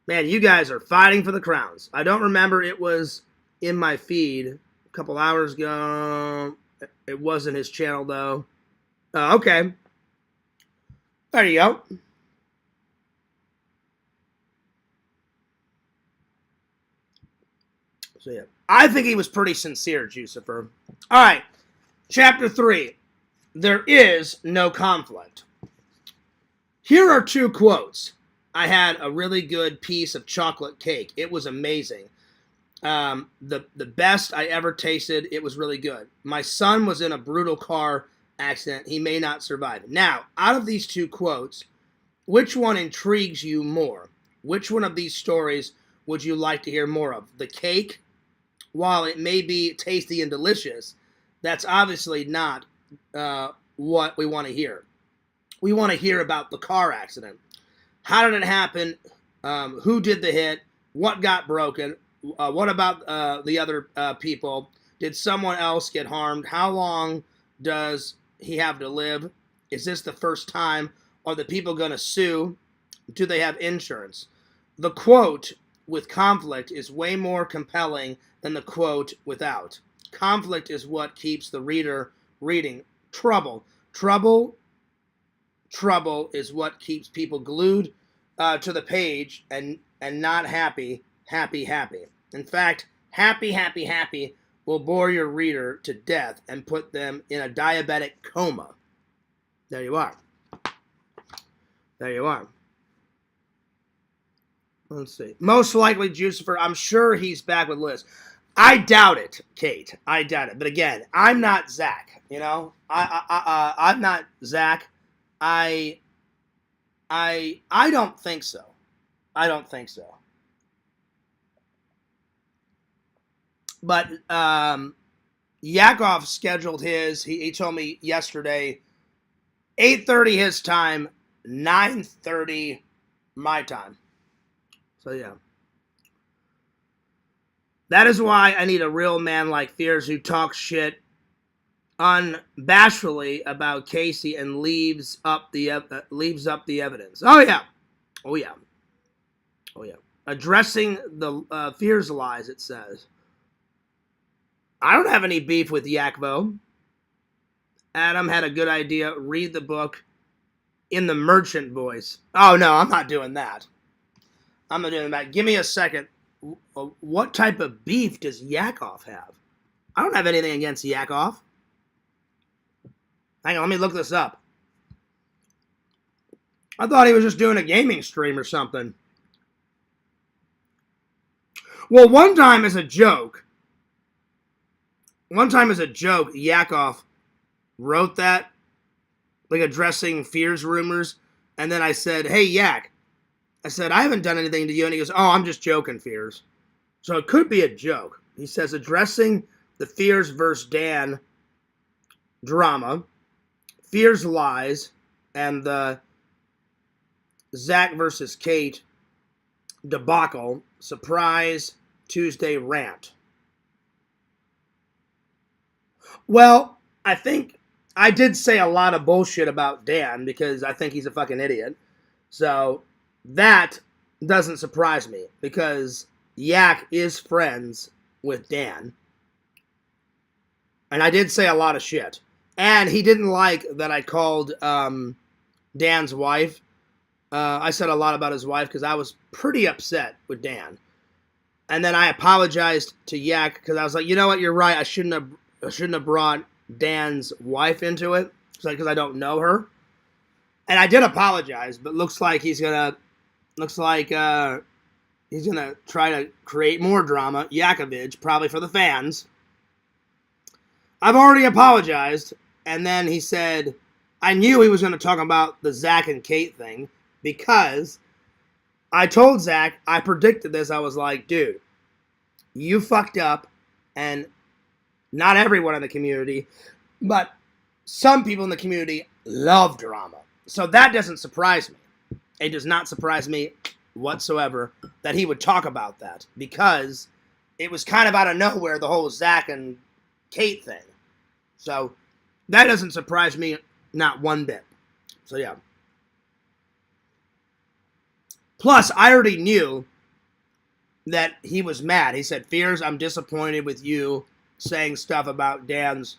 Man, you guys are fighting for the crowns. I don't remember it was in my feed a couple hours ago. It wasn't his channel, though. Okay. There you go. So, yeah. I think he was pretty sincere, Jucifer. All right. Chapter 3. There is no conflict. Here are 2 quotes. I had a really good piece of chocolate cake. It was amazing. The best I ever tasted. It was really good. My son was in a brutal car accident. He may not survive. Now, out of these two quotes, which one intrigues you more? Which one of these stories would you like to hear more of? The cake, while it may be tasty and delicious, that's obviously not what we want to hear. We want to hear about the car accident. How did it happen? Who did the hit? What got broken? What about the other people? Did someone else get harmed? How long does he have to live? Is this the first time? Are the people going to sue? Do they have insurance? The quote with conflict is way more compelling than the quote without. Conflict is what keeps the reader reading. Trouble is what keeps people glued to the page and not happy. In fact, happy will bore your reader to death and put them in a diabetic coma. There you are. Let's see. Most likely Jucifer. I'm sure he's back with Liz. I doubt it, Kate. I doubt it. But again, I'm not Zach. You know, I'm not Zach. I don't think so. But Yakov scheduled his. He told me yesterday, 8:30 his time, 9:30 my time. So yeah. That is why I need a real man like Fears who talks shit unbashfully about Casey and leaves up the evidence. Oh yeah. Addressing the Fears lies, it says. I don't have any beef with Yakvo. Adam had a good idea. Read the book in the merchant voice. Oh no, I'm not doing that. Give me a second. What type of beef does Yakov have? I don't have anything against Yakov. Hang on, let me look this up. I thought he was just doing a gaming stream or something. Well, one time as a joke, Yakov wrote that, like addressing Fears rumors, and then I said, hey, Yak, I said, I haven't done anything to you, and he goes, oh, I'm just joking, Fears. So it could be a joke. He says, addressing the Fears versus Dan drama, Fears lies, and the Zach versus Kate debacle, surprise Tuesday rant. Well, I think I did say a lot of bullshit about Dan because I think he's a fucking idiot. So that doesn't surprise me because Yak is friends with Dan. And I did say a lot of shit. And he didn't like that I called Dan's wife. I said a lot about his wife because I was pretty upset with Dan. And then I apologized to Yak because I was like, you know what, you're right. I shouldn't have brought Dan's wife into it because I don't know her. And I did apologize, but looks like he's gonna try to create more drama. Yakovich, probably for the fans. I've already apologized, and then he said, I knew he was going to talk about the Zach and Kate thing because I told Zach, I predicted this. I was like, dude, you fucked up, and not everyone in the community, but some people in the community love drama. So that doesn't surprise me. It does not surprise me whatsoever that he would talk about that because it was kind of out of nowhere, the whole Zach and Kate thing. So that doesn't surprise me not one bit. So yeah. Plus, I already knew that he was mad. He said, Fears, I'm disappointed with you saying stuff about Dan's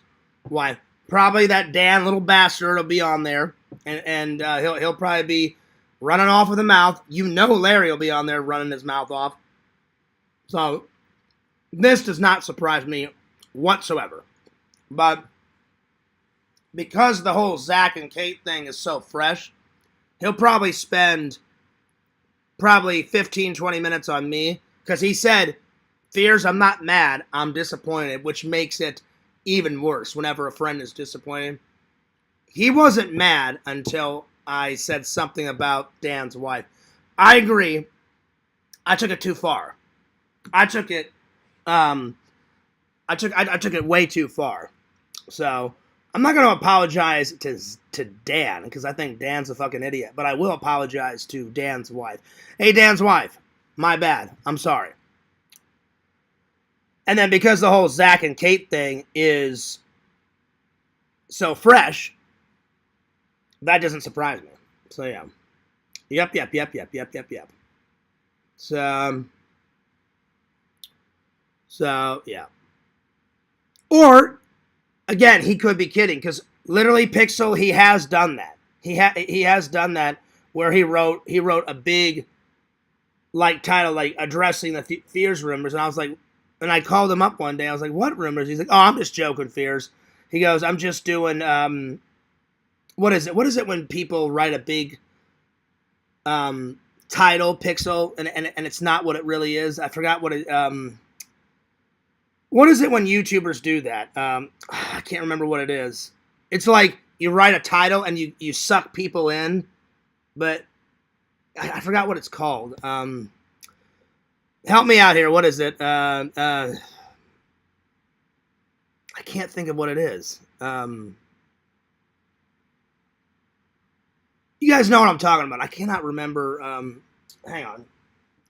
wife. Probably that Dan little bastard will be on there, and he'll probably be running off with a mouth. You know Larry will be on there running his mouth off. So this does not surprise me whatsoever. But because the whole Zach and Kate thing is so fresh, he'll probably spend probably 15, 20 minutes on me. Because he said, Fears, I'm not mad, I'm disappointed, which makes it even worse whenever a friend is disappointed. He wasn't mad until I said something about Dan's wife. I agree. I took it too far. I took it way too far. So I'm not going to apologize to Dan because I think Dan's a fucking idiot. But I will apologize to Dan's wife. Hey, Dan's wife, my bad. I'm sorry. And then because the whole Zach and Kate thing is so fresh, that doesn't surprise me. So yeah. Yep. So yeah. Or again, he could be kidding because literally Pixel, he has done that. He has done that where he wrote a big like title like addressing the Fears rumors, and I was like, and I called him up one day. I was like, "What rumors?" He's like, "Oh, I'm just joking, Fears." He goes, "I'm just doing what is it? What is it when people write a big title, Pixel, and it's not what it really is? I forgot what it what is it when YouTubers do that? I can't remember what it is. It's like you write a title and you suck people in, but I forgot what it's called. Help me out here. What is it? I can't think of what it is. You guys know what I'm talking about. I cannot remember. Hang on.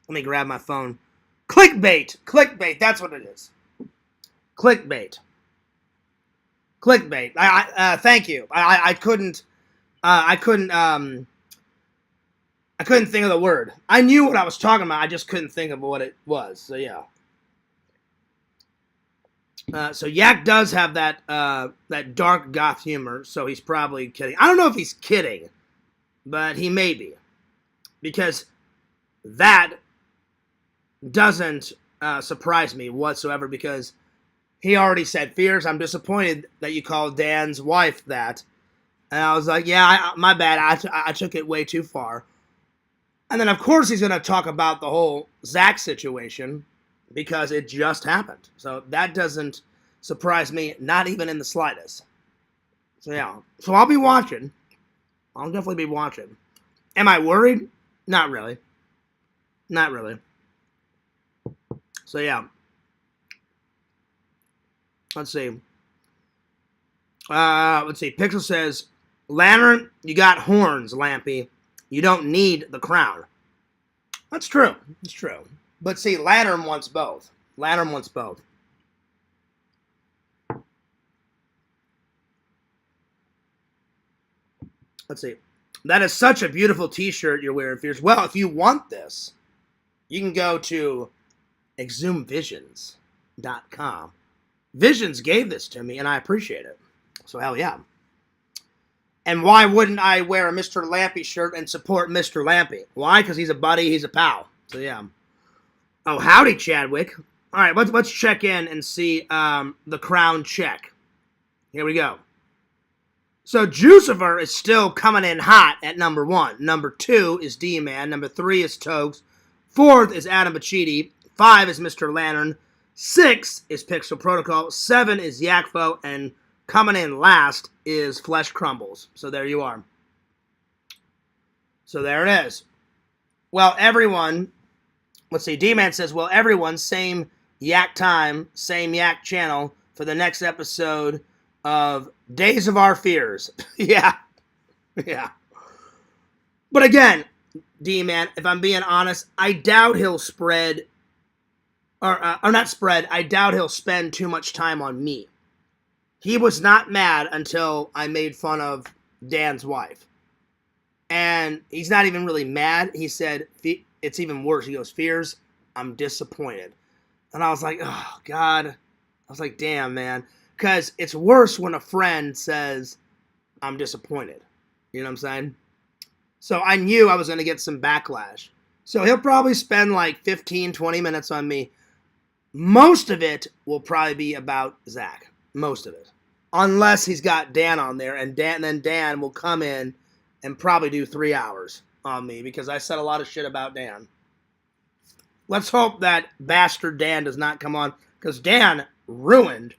Let me grab my phone. Clickbait. Clickbait. That's what it is. Clickbait. Clickbait. Thank you. I couldn't think of the word. I knew what I was talking about. I just couldn't think of what it was. So yeah. So Yak does have that dark goth humor. So he's probably kidding. I don't know if he's kidding, but he may be, because that doesn't surprise me whatsoever. Because he already said, "Fears, I'm disappointed that you called Dan's wife that." And I was like, "Yeah, my bad. I took it way too far." And then, of course, he's going to talk about the whole Zach situation because it just happened. So that doesn't surprise me, not even in the slightest. So, yeah. So I'll be watching. I'll definitely be watching. Am I worried? Not really. Not really. So, yeah. Let's see. Pixel says, Lantern, you got horns, Lampy. You don't need the crown. That's true. It's true. But see, Lantern wants both. Lantern wants both. Let's see. That is such a beautiful t-shirt you're wearing, Fierce. Well, if you want this, you can go to exhumevisions.com. Visions gave this to me, and I appreciate it. So, hell yeah. And why wouldn't I wear a Mr. Lampy shirt and support Mr. Lampy? Why? Because he's a buddy, he's a pal. So, yeah. Oh, howdy, Chadwick. All right, let's check in and see the crown check. Here we go. So, Jucifer is still coming in hot at number 1. Number 2 is D-Man. Number 3 is Togs. 4th is Adam Bachidi. 5 is Mr. Lantern. 6 is Pixel Protocol. 7 is Yakfo. And coming in last is Flesh Crumbles. So there you are. So there it is. Well, everyone, let's see, D-Man says, well, everyone, same Yak time, same Yak channel for the next episode of Days of Our Fears. Yeah. Yeah. But again, D-Man, if I'm being honest, I doubt he'll spread, or not spread, I doubt he'll spend too much time on me. He was not mad until I made fun of Dan's wife. And he's not even really mad. He said, it's even worse. He goes, Fears, I'm disappointed. And I was like, oh, God. I was like, damn, man. Because it's worse when a friend says, I'm disappointed. You know what I'm saying? So I knew I was going to get some backlash. So he'll probably spend like 15, 20 minutes on me. Most of it will probably be about Zach. Most of it. Unless he's got Dan on there, and then Dan will come in and probably do 3 hours. on me because I said a lot of shit about Dan. Let's hope that bastard Dan does not come on, because Dan ruined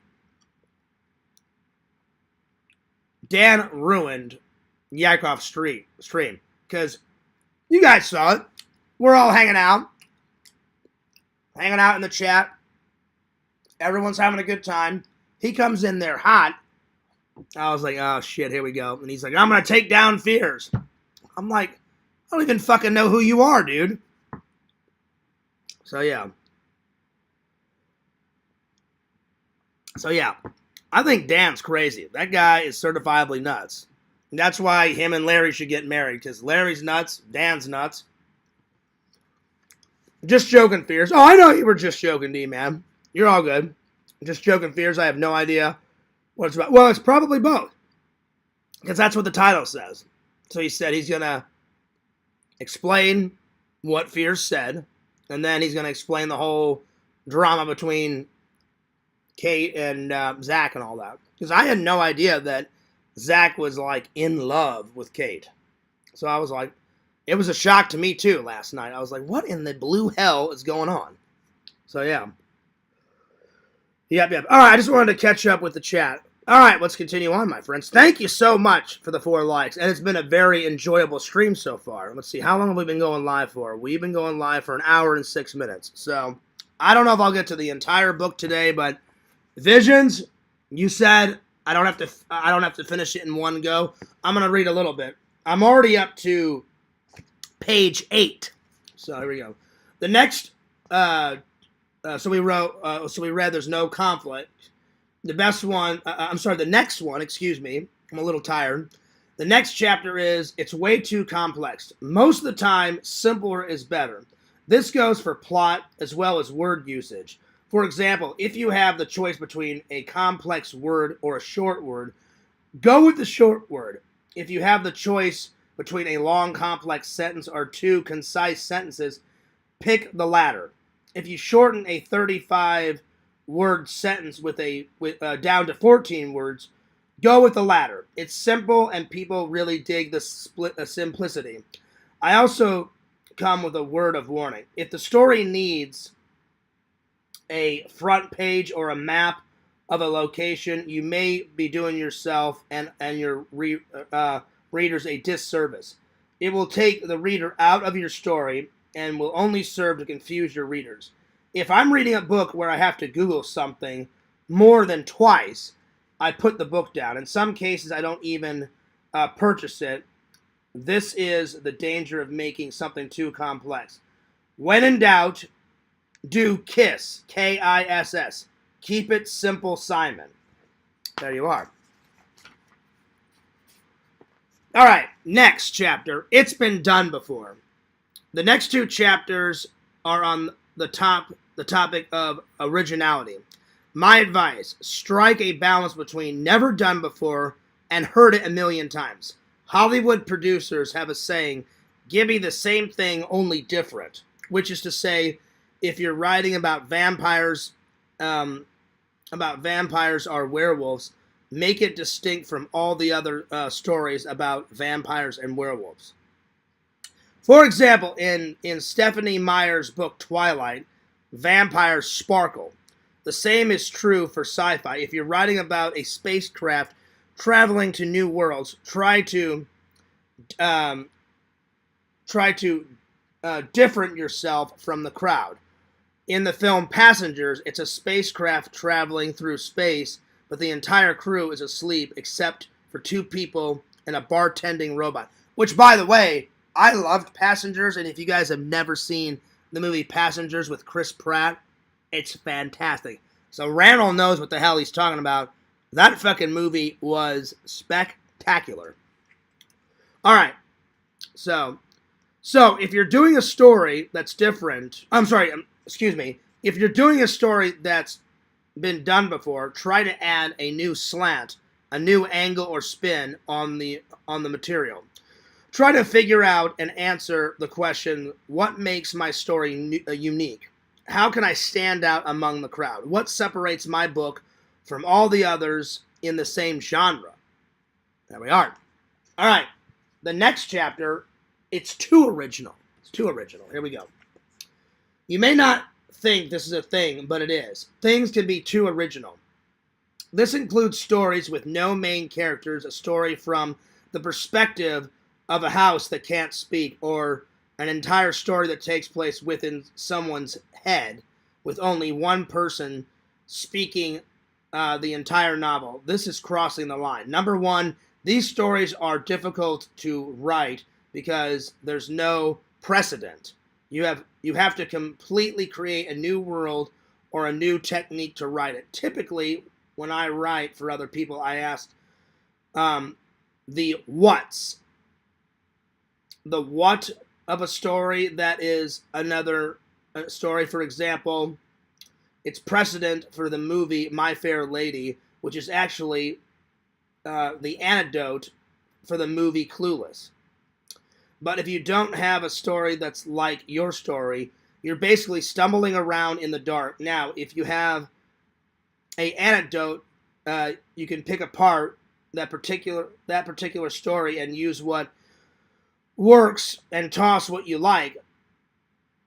Yakov's stream. Because you guys saw it. We're all hanging out in the chat. Everyone's having a good time. He comes in there hot. I was like, oh shit, here we go. And he's like, I'm going to take down fears. I'm like, I don't even fucking know who you are, dude. So yeah, I think Dan's crazy. That guy is certifiably nuts. And that's why him and Larry should get married, because Larry's nuts, Dan's nuts. Just joking, Fears. Oh, I know you were just joking, D-Man. You're all good. Just joking, Fears. I have no idea what it's about. Well, it's probably both, because that's what the title says. So he said he's going to explain what Fears said, and then he's going to explain the whole drama between Kate and Zach and all that. Because I had no idea that Zach was, like, in love with Kate. So I was like, it was a shock to me, too, last night. I was like, what in the blue hell is going on? So, yeah. Yep. All right, I just wanted to catch up with the chat. All right, let's continue on, my friends. Thank you so much for the 4 likes, and it's been a very enjoyable stream so far. Let's see, how long have we been going live for? We've been going live for 1 hour and 6 minutes. So, I don't know if I'll get to the entire book today, but Visions, you said I don't have to finish it in one go. I'm going to read a little bit. I'm already up to page 8. So, here we go. The next, so we read There's No Conflict. The next one, excuse me, I'm a little tired. The next chapter is, it's way too complex. Most of the time, simpler is better. This goes for plot as well as word usage. For example, if you have the choice between a complex word or a short word, go with the short word. If you have the choice between a long, complex sentence or 2 concise sentences, pick the latter. If you shorten a 35-word sentence down to 14 words, go with the latter. It's simple, and people really dig the simplicity. I also come with a word of warning. If the story needs a front page or a map of a location, you may be doing yourself and your readers a disservice. It will take the reader out of your story and will only serve to confuse your readers. If I'm reading a book where I have to Google something more than twice, I put the book down. In some cases, I don't even purchase it. This is the danger of making something too complex. When in doubt, do KISS, K-I-S-S. Keep it simple, Simon. There you are. All right, next chapter. It's been done before. The next 2 chapters are on the topic of originality. My advice, strike a balance between never done before and heard it a million times. Hollywood producers have a saying, give me the same thing, only different. Which is to say, if you're writing about vampires or werewolves, make it distinct from all the other stories about vampires and werewolves. For example, in Stephanie Meyer's book Twilight, vampires sparkle. The same is true for sci-fi. If you're writing about a spacecraft traveling to new worlds, try to different yourself from the crowd. In the film Passengers, it's a spacecraft traveling through space, but the entire crew is asleep except for 2 people and a bartending robot. Which, by the way, I loved Passengers, and if you guys have never seen the movie Passengers with Chris Pratt, it's fantastic. So Randel knows what the hell he's talking about. That fucking movie was spectacular. All right. So if you're doing a story that's different, if you're doing a story that's been done before, try to add a new slant, a new angle or spin on the material. Try to figure out and answer the question, what makes my story unique? How can I stand out among the crowd? What separates my book from all the others in the same genre? There we are. All right. The next chapter It's too original. It's too original. Here we go. You may not think this is a thing, but it is. Things can be too original. This includes stories with no main characters, a story from the perspective of a house that can't speak, or an entire story that takes place within someone's head with only one person speaking the entire novel. This is crossing the line. Number one, these stories are difficult to write because there's no precedent. You have to completely create a new world or a new technique to write it. Typically, when I write for other people, I ask the what's. The what of a story that is another story. For example, it's precedent for the movie My Fair Lady, which is actually the antidote for the movie Clueless. But if you don't have a story that's like your story, you're basically stumbling around in the dark. Now, if you have an anecdote, you can pick apart that particular story and use what works and toss what you like.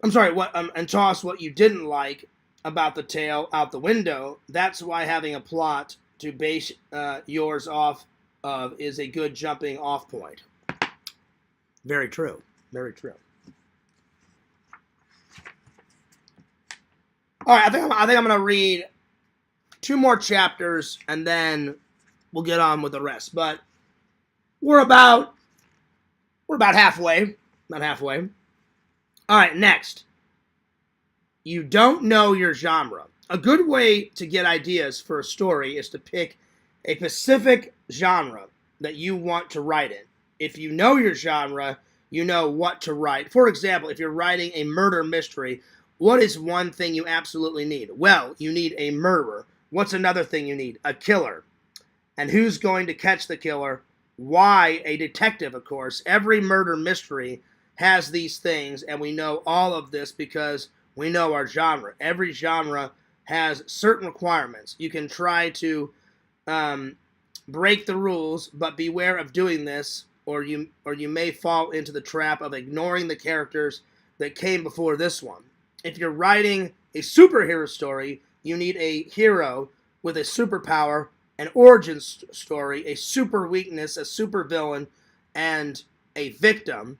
And toss what you didn't like about the tale out the window. That's why having a plot to base yours off of is a good jumping off point. Very true. Very true. All right, I think I'm going to read 2 more chapters and then we'll get on with the rest. But we're about halfway. About halfway. All right, next. You don't know your genre. A good way to get ideas for a story is to pick a specific genre that you want to write in. If you know your genre, you know what to write. For example, if you're writing a murder mystery, what is one thing you absolutely need? Well, you need a murderer. What's another thing you need? A killer. And who's going to catch the killer? Why? A detective, of course. Every murder mystery has these things, and we know all of this because we know our genre. Every genre has certain requirements. You can try to break the rules, but beware of doing this, or you may fall into the trap of ignoring the characters that came before this one. If you're writing a superhero story, you need a hero with a superpower, an origin story, a super weakness, a super villain, and a victim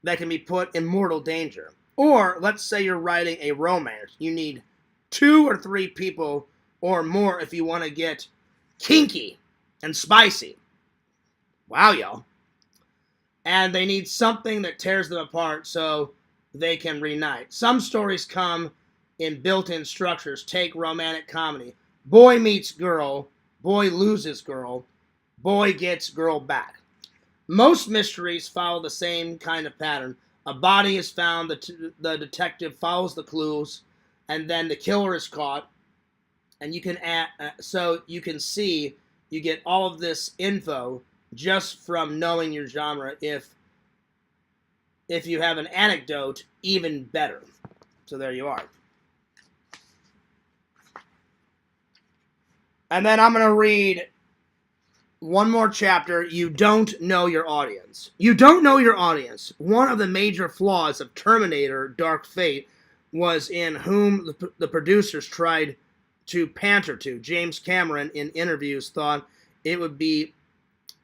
that can be put in mortal danger. Or, let's say you're writing a romance. You need 2 or 3 people or more if you want to get kinky and spicy. Wow, y'all. And they need something that tears them apart so they can reunite. Some stories come in built-in structures. Take romantic comedy. Boy meets girl, boy loses girl, boy gets girl back. Most mysteries follow the same kind of pattern. A body is found, the detective follows the clues, and then the killer is caught. And you can so you can see you get all of this info just from knowing your genre. If you have an anecdote, even better. So there you are. And then I'm going to read one more chapter. You don't know your audience. You don't know your audience. One of the major flaws of Terminator Dark Fate was in whom the producers tried to pander to. James Cameron, in interviews, thought it would be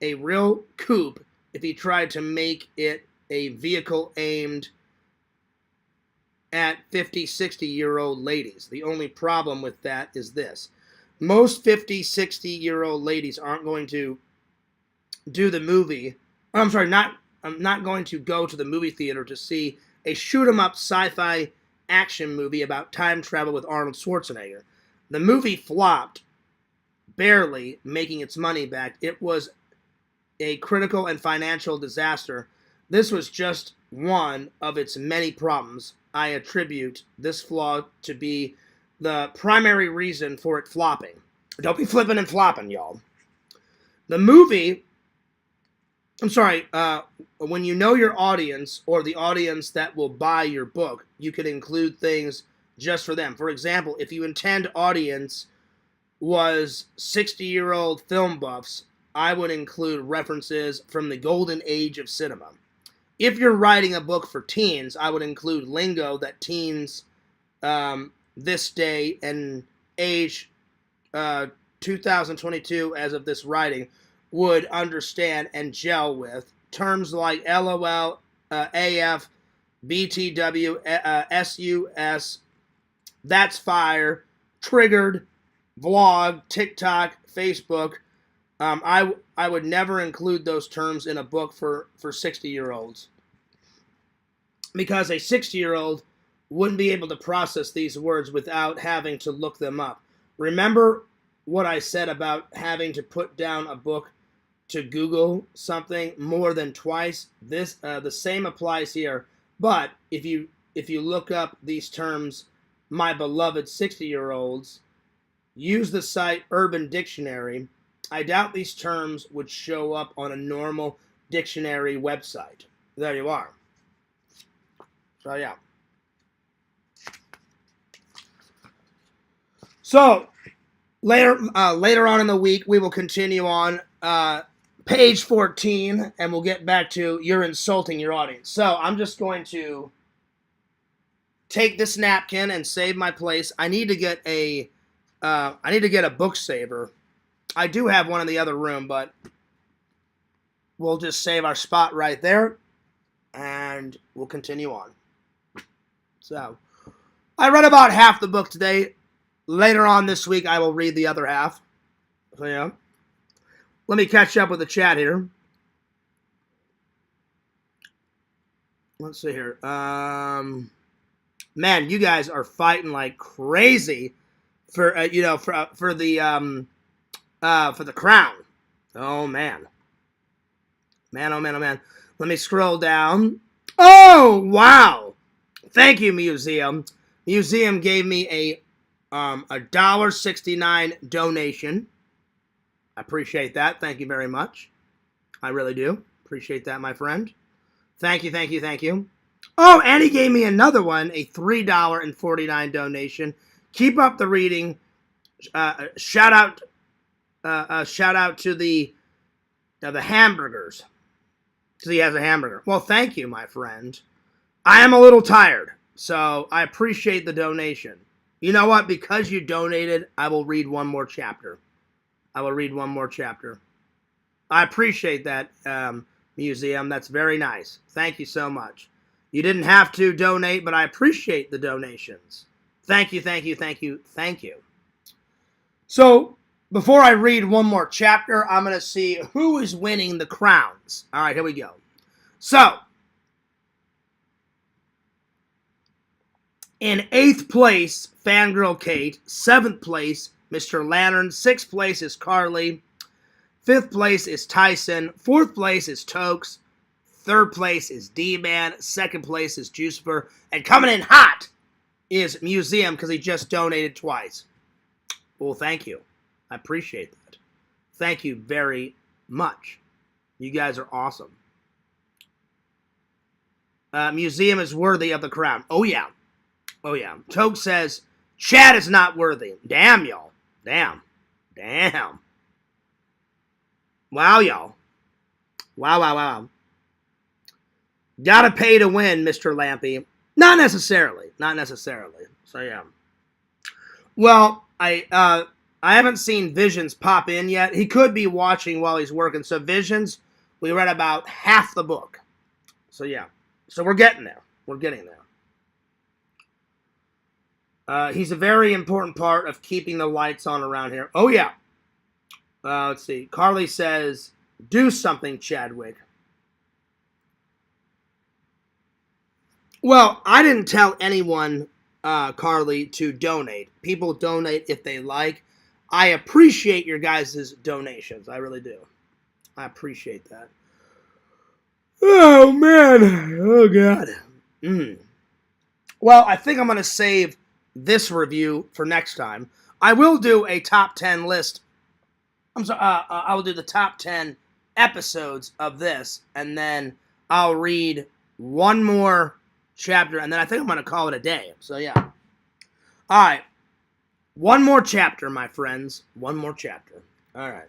a real coup if he tried to make it a vehicle aimed at 50, 60-year-old ladies. The only problem with that is this. Most 50, 60-year-old ladies aren't going to do the movie. I'm not going to go to the movie theater to see a shoot-'em-up sci-fi action movie about time travel with Arnold Schwarzenegger. The movie flopped, barely making its money back. It was a critical and financial disaster. This was just one of its many problems. I attribute this flaw to be the primary reason for it flopping. Don't be flipping and flopping, y'all. The movie, when you know your audience or the audience that will buy your book, you can include things just for them. For example, if you intend audience was 60-year-old film buffs, I would include references from the golden age of cinema. if you're writing a book for teens, I would include lingo that teens this day and age 2022 as of this writing would understand and gel with. Terms like LOL, AF, BTW, SUS, that's fire, triggered, vlog, TikTok, Facebook. I would never include those terms in a book for 60-year-olds, because a 60-year-old wouldn't be able to process these words without having to look them up. Remember what I said about having to put down a book to Google something more than twice? The same applies here. But if you look up these terms, my beloved 60-year-olds, use the site Urban Dictionary. I doubt these terms would show up on a normal dictionary website. There you are. So yeah. So later on in the week, we will continue on page 14, and we'll get back to you're insulting your audience. So I'm just going to take this napkin and save my place. I need to get a book saver. I do have one in the other room, but we'll just save our spot right there, and we'll continue on. So I read about half the book today. Later on this week, I will read the other half. So, yeah. Let me catch up with the chat here. Let's see here. Man, you guys are fighting like crazy for for the crown. Oh man. Man, oh man, oh man. Let me scroll down. Oh wow! Thank you, Museum. Museum gave me a $1.69 donation. I appreciate that. Thank you very much. I really do. Appreciate that, my friend. Thank you, thank you, thank you. Oh, and he gave me another one, a $3.49 donation. Keep up the reading. Shout out to the hamburgers, because he has a hamburger. Well, thank you, my friend. I am a little tired, so I appreciate the donation. You know what? Because you donated, I will read one more chapter. I appreciate that, Museum. That's very nice. Thank you so much. You didn't have to donate, but I appreciate the donations. Thank you, thank you, thank you, thank you. So, before I read one more chapter, I'm going to see who is winning the crowns. All right, here we go. So, in 8th place, Fangirl Kate. 7th place, Mr. Lantern. 6th place is Carly. 5th place is Tyson. 4th place is Tokes. 3rd place is D-Man. 2nd place is Jucifer. And coming in hot is Museum, because he just donated twice. Well, thank you. I appreciate that. Thank you very much. You guys are awesome. Museum is worthy of the crown. Oh, yeah. Oh, yeah. Toke says, Chad is not worthy. Damn, y'all. Damn. Wow, y'all. Wow. Gotta pay to win, Mr. Lampy. Not necessarily. So, yeah. Well, I haven't seen Visions pop in yet. He could be watching while he's working. So, Visions, we read about half the book. So, yeah. So, we're getting there. He's a very important part of keeping the lights on around here. Oh, yeah. Let's see. Carly says, do something, Chadwick. Well, I didn't tell anyone, Carly, to donate. People donate if they like. I appreciate your guys' donations. I really do. I appreciate that. Oh, man. Oh, God. Well, I think I'm going to save this review for next time. I will do a top 10 list. I will do the top 10 episodes of this, and then I'll read one more chapter, and then I think I'm going to call it a day. So, yeah. All right. One more chapter, my friends. One more chapter. All right.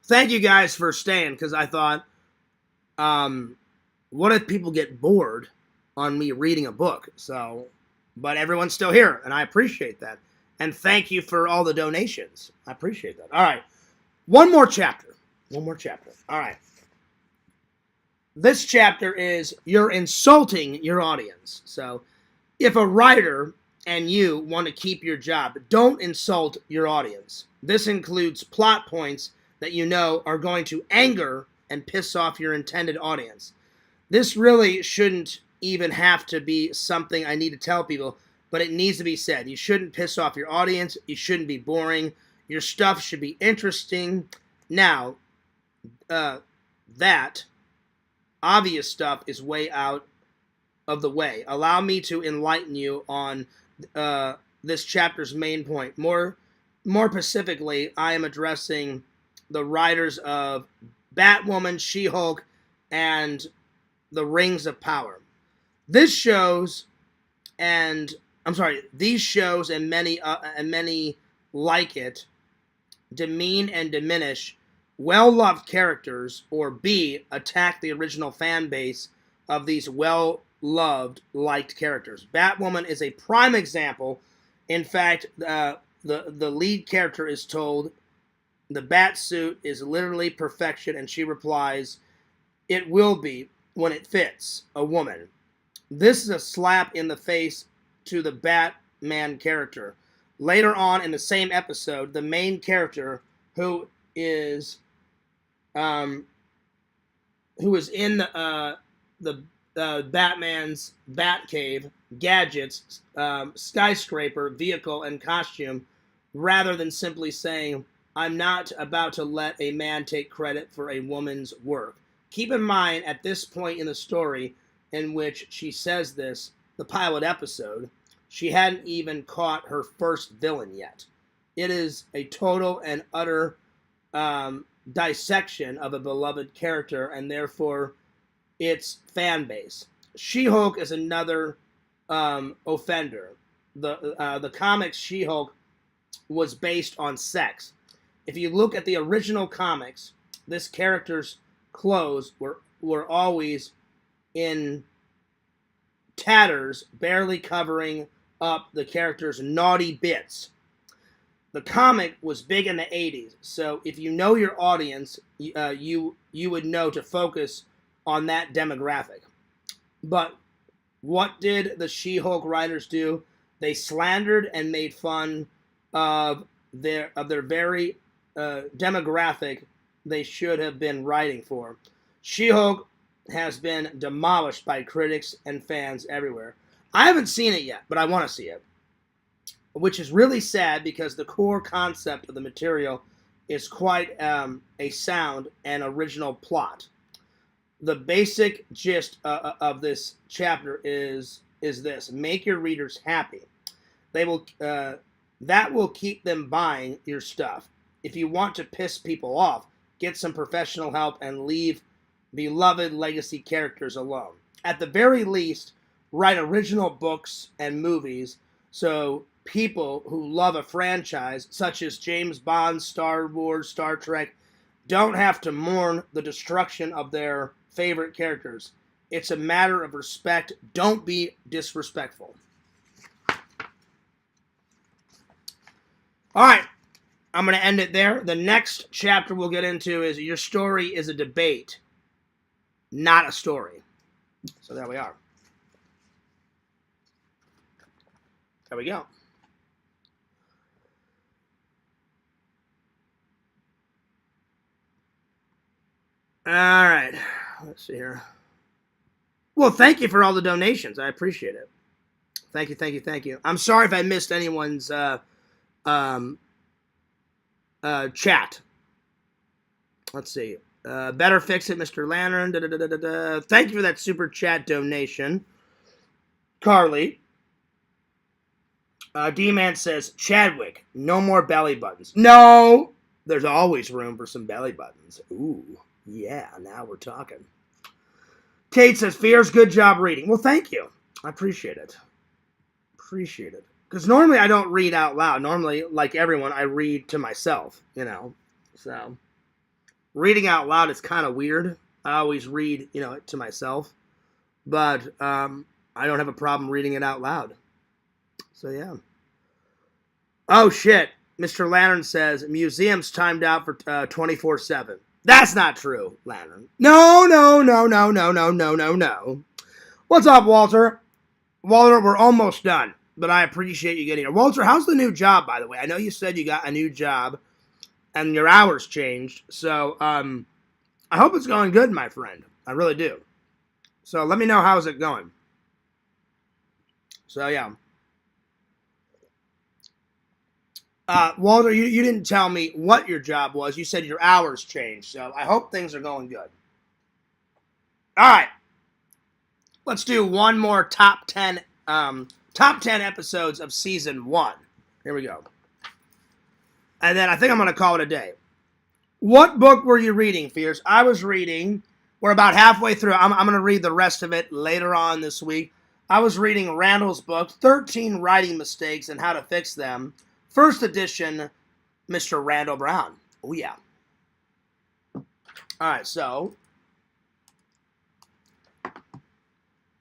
Thank you guys for staying, because I thought what if people get bored on me reading a book? So, but everyone's still here, and I appreciate that. And thank you for all the donations. I appreciate that. All right. One more chapter. One more chapter. All right. This chapter is you're insulting your audience. So, if a writer and you want to keep your job, don't insult your audience. This includes plot points that you know are going to anger and piss off your intended audience. This really shouldn't even have to be something I need to tell people, but it needs to be said. You shouldn't piss off your audience. You shouldn't be boring. Your stuff should be interesting. Now, that obvious stuff is way out of the way. Allow me to enlighten you on this chapter's main point. More specifically, I am addressing the writers of Batwoman, She-Hulk, and the Rings of Power. These shows and many like it demean and diminish well-loved characters, or B, attack the original fan base of these well-loved, liked characters. Batwoman is a prime example. In fact, the lead character is told the bat suit is literally perfection, and she replies, "It will be when it fits a woman." This is a slap in the face to the Batman character. Later on in the same episode, the main character, who is in the Batman's Batcave, gadgets, skyscraper, vehicle, and costume, rather than simply saying, "I'm not about to let a man take credit for a woman's work." Keep in mind, at this point in the story in which she says this, the pilot episode, she hadn't even caught her first villain yet. It is a total and utter dissection of a beloved character, and therefore its fan base. She-Hulk is another offender. The comics She-Hulk was based on sex. If you look at the original comics, this character's clothes were always in tatters, barely covering up the character's naughty bits. The comic was big in the 80s, so if you know your audience, you would know to focus on that demographic. But what did the She-Hulk writers do? They slandered and made fun of their very demographic they should have been writing for. She-Hulk has been demolished by critics and fans everywhere. I haven't seen it yet, but I want to see it, which is really sad because the core concept of the material is quite a sound and original plot. The basic gist of this chapter is this: make your readers happy. That will keep them buying your stuff. If you want to piss people off, get some professional help and leave beloved legacy characters alone. At the very least, write original books and movies so people who love a franchise, such as James Bond, Star Wars, Star Trek, don't have to mourn the destruction of their favorite characters. It's a matter of respect. Don't be disrespectful. All right, I'm going to end it there. The next chapter we'll get into is your story is a debate, not a story. So there we are. There we go. All right. Let's see here. Well, thank you for all the donations. I appreciate it. Thank you, thank you, thank you. I'm sorry if I missed anyone's chat. Let's see. Better fix it, Mr. Lantern. Thank you for that super chat donation, Carly. D-Man says, Chadwick, no more belly buttons. No, there's always room for some belly buttons. Ooh, yeah, now we're talking. Kate says, Fears, good job reading. Well, thank you. I appreciate it. Appreciate it. Because normally I don't read out loud. Normally, like everyone, I read to myself, you know. So, reading out loud is kind of weird. I always read, you know, to myself. but I don't have a problem reading it out loud. So, yeah. Oh, shit. Mr. Lantern says museum's timed out for 24/7. That's not true, Lantern. No. What's up, Walter? Walter, we're almost done, but I appreciate you getting here. Walter, how's the new job, by the way? I know you said you got a new job and your hours changed, so I hope it's going good, my friend. I really do. So let me know how's it going. So, yeah. Walter, you didn't tell me what your job was. You said your hours changed, so I hope things are going good. All right. Let's do one more top 10 episodes of season 1. Here we go. And then I think I'm going to call it a day. What book were you reading, Fierce? I was reading, we're about halfway through. I'm going to read the rest of it later on this week. I was reading Randel's book, 13 Writing Mistakes and How to Fix Them. First edition, Mr. Randel Brown. Oh, yeah. All right, so.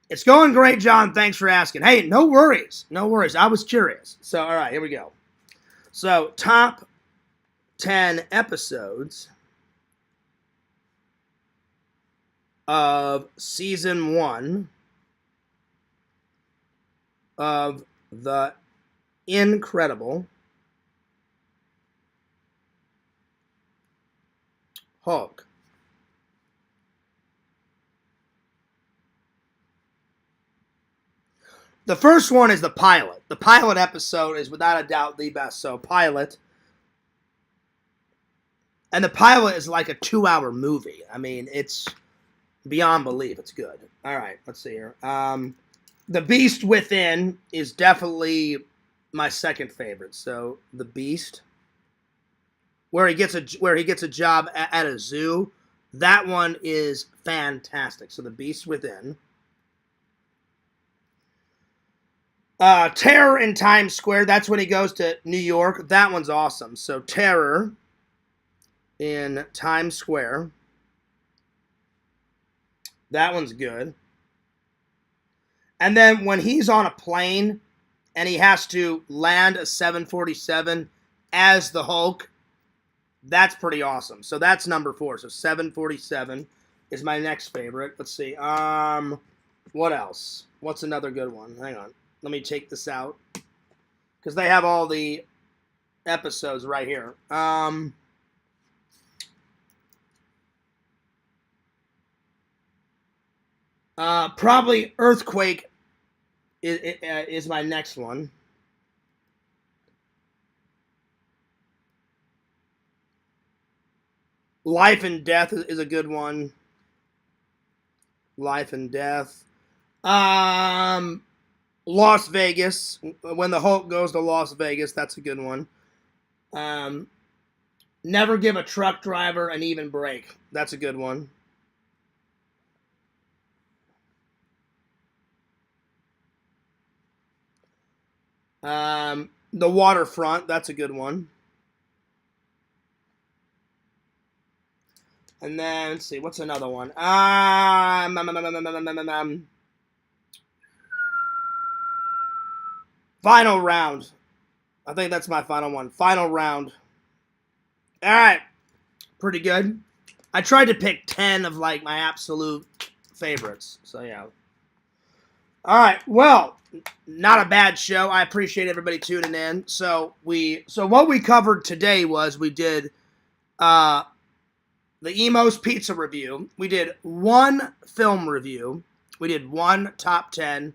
It's going great, John. Thanks for asking. Hey, no worries. No worries. I was curious. So, all right, here we go. So, top 10 episodes of season 1 of the incredible Hulk. The first one is the pilot. The pilot episode is without a doubt the best. So, pilot. And the pilot is like a 2-hour movie. I mean, it's beyond belief. It's good. All right, let's see here. The Beast Within is definitely my second favorite. So, The Beast, where he gets a job at a zoo. That one is fantastic. So, The Beast Within. Terror in Times Square. That's when he goes to New York. That one's awesome. So, Terror in Times Square. That one's good. And then when he's on a plane and he has to land a 747 as the Hulk, that's pretty awesome. So that's number 4. So 747 is my next favorite. Let's see. What else? What's another good one? Hang on. Let me take this out, because they have all the episodes right here. Probably Earthquake is my next one. Life and Death is a good one. Life and Death. Las Vegas. When the Hulk goes to Las Vegas, that's a good one. Never Give a Truck Driver an Even Break. That's a good one. The Waterfront. That's a good one. And then, let's see, what's another one? Final Round. I think that's my final one. Final Round. All right. Pretty good. I tried to pick 10 of, like, my absolute favorites. So, yeah. All right. Well, not a bad show. I appreciate everybody tuning in. So what we covered today was we did the IMOS pizza review. We did one film review. We did one top 10.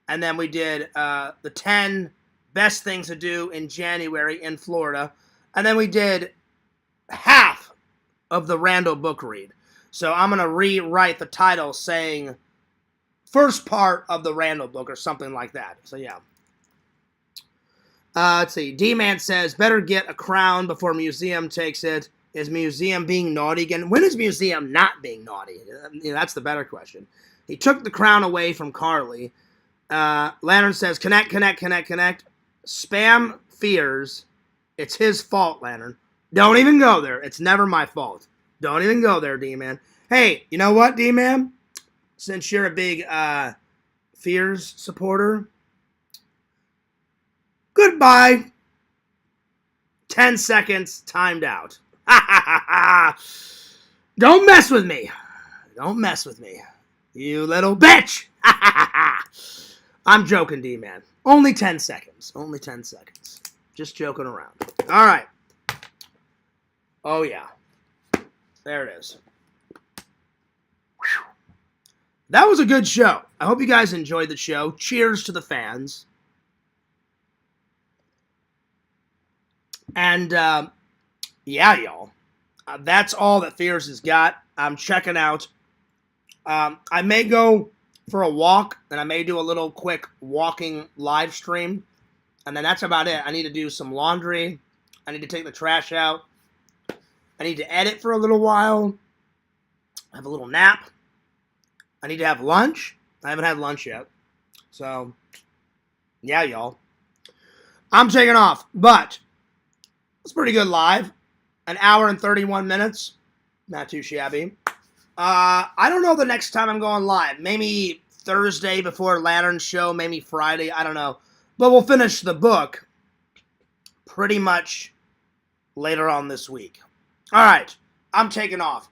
And then we did the 10 best things to do in January in Florida. And then we did half of the Randel book read. So I'm going to rewrite the title saying first part of the Randel book or something like that. So, yeah. Let's see. D-Man says, better get a crown before Museum takes it. Is Museum being naughty again? When is Museum not being naughty? That's the better question. He took the crown away from Carly. Lantern says, connect. Spam fears it's his fault, Lantern. Don't even go there. It's never my fault. Don't even go there, D-Man. Hey, you know what, D-Man? since you're a big Fears supporter, goodbye. 10 seconds, timed out. Don't mess with me. Don't mess with me. You little bitch. I'm joking, D-Man. Only 10 seconds. Only 10 seconds. Just joking around. All right. Oh, yeah. There it is. Whew. That was a good show. I hope you guys enjoyed the show. Cheers to the fans. And, yeah, y'all. That's all that Fears has got. I'm checking out. I may go for a walk, and I may do a little quick walking live stream. And then that's about it. I need to do some laundry. I need to take the trash out. I need to edit for a little while. Have a little nap. I need to have lunch. I haven't had lunch yet. So, yeah, y'all. I'm taking off, but it's pretty good live. An hour and 31 minutes. Not too shabby. I don't know the next time I'm going live. Maybe Thursday before Lantern Show. Maybe Friday. I don't know. But we'll finish the book pretty much later on this week. All right. I'm taking off.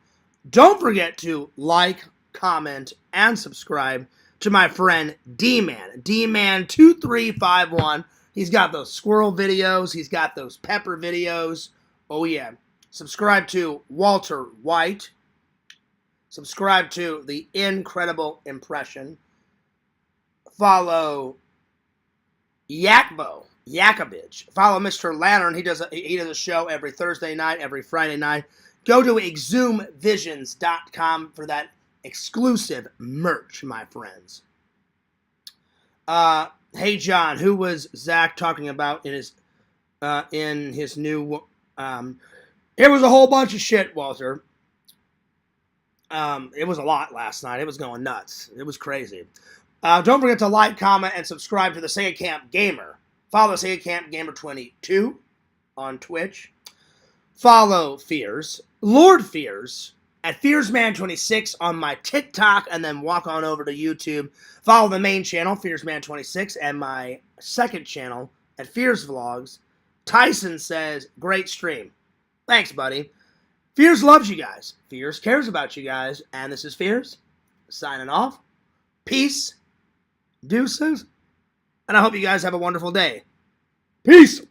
Don't forget to like, comment, and subscribe to my friend D-Man. D-Man2351. He's got those squirrel videos. He's got those pepper videos. Oh, yeah. Subscribe to Walter White. Subscribe to The Incredible Impression. Follow Yakovich. Follow Mr. Lantern. He does a show every Thursday night, every Friday night. Go to exhumvisions.com for that exclusive merch, my friends. Hey, John, who was Zach talking about in his new... it was a whole bunch of shit, Walter. It was a lot last night. It was going nuts. It was crazy. Don't forget to like, comment, and subscribe to the Sega Camp Gamer. Follow Sega Camp Gamer 22 on Twitch. Follow Fears, Lord Fears, at FearsMan26 on my TikTok, and then walk on over to YouTube. Follow the main channel, FearsMan26, and my second channel at Fears Vlogs. Tyson says, great stream. Thanks, buddy. Fears loves you guys. Fears cares about you guys. And this is Fears, signing off. Peace, deuces, and I hope you guys have a wonderful day. Peace!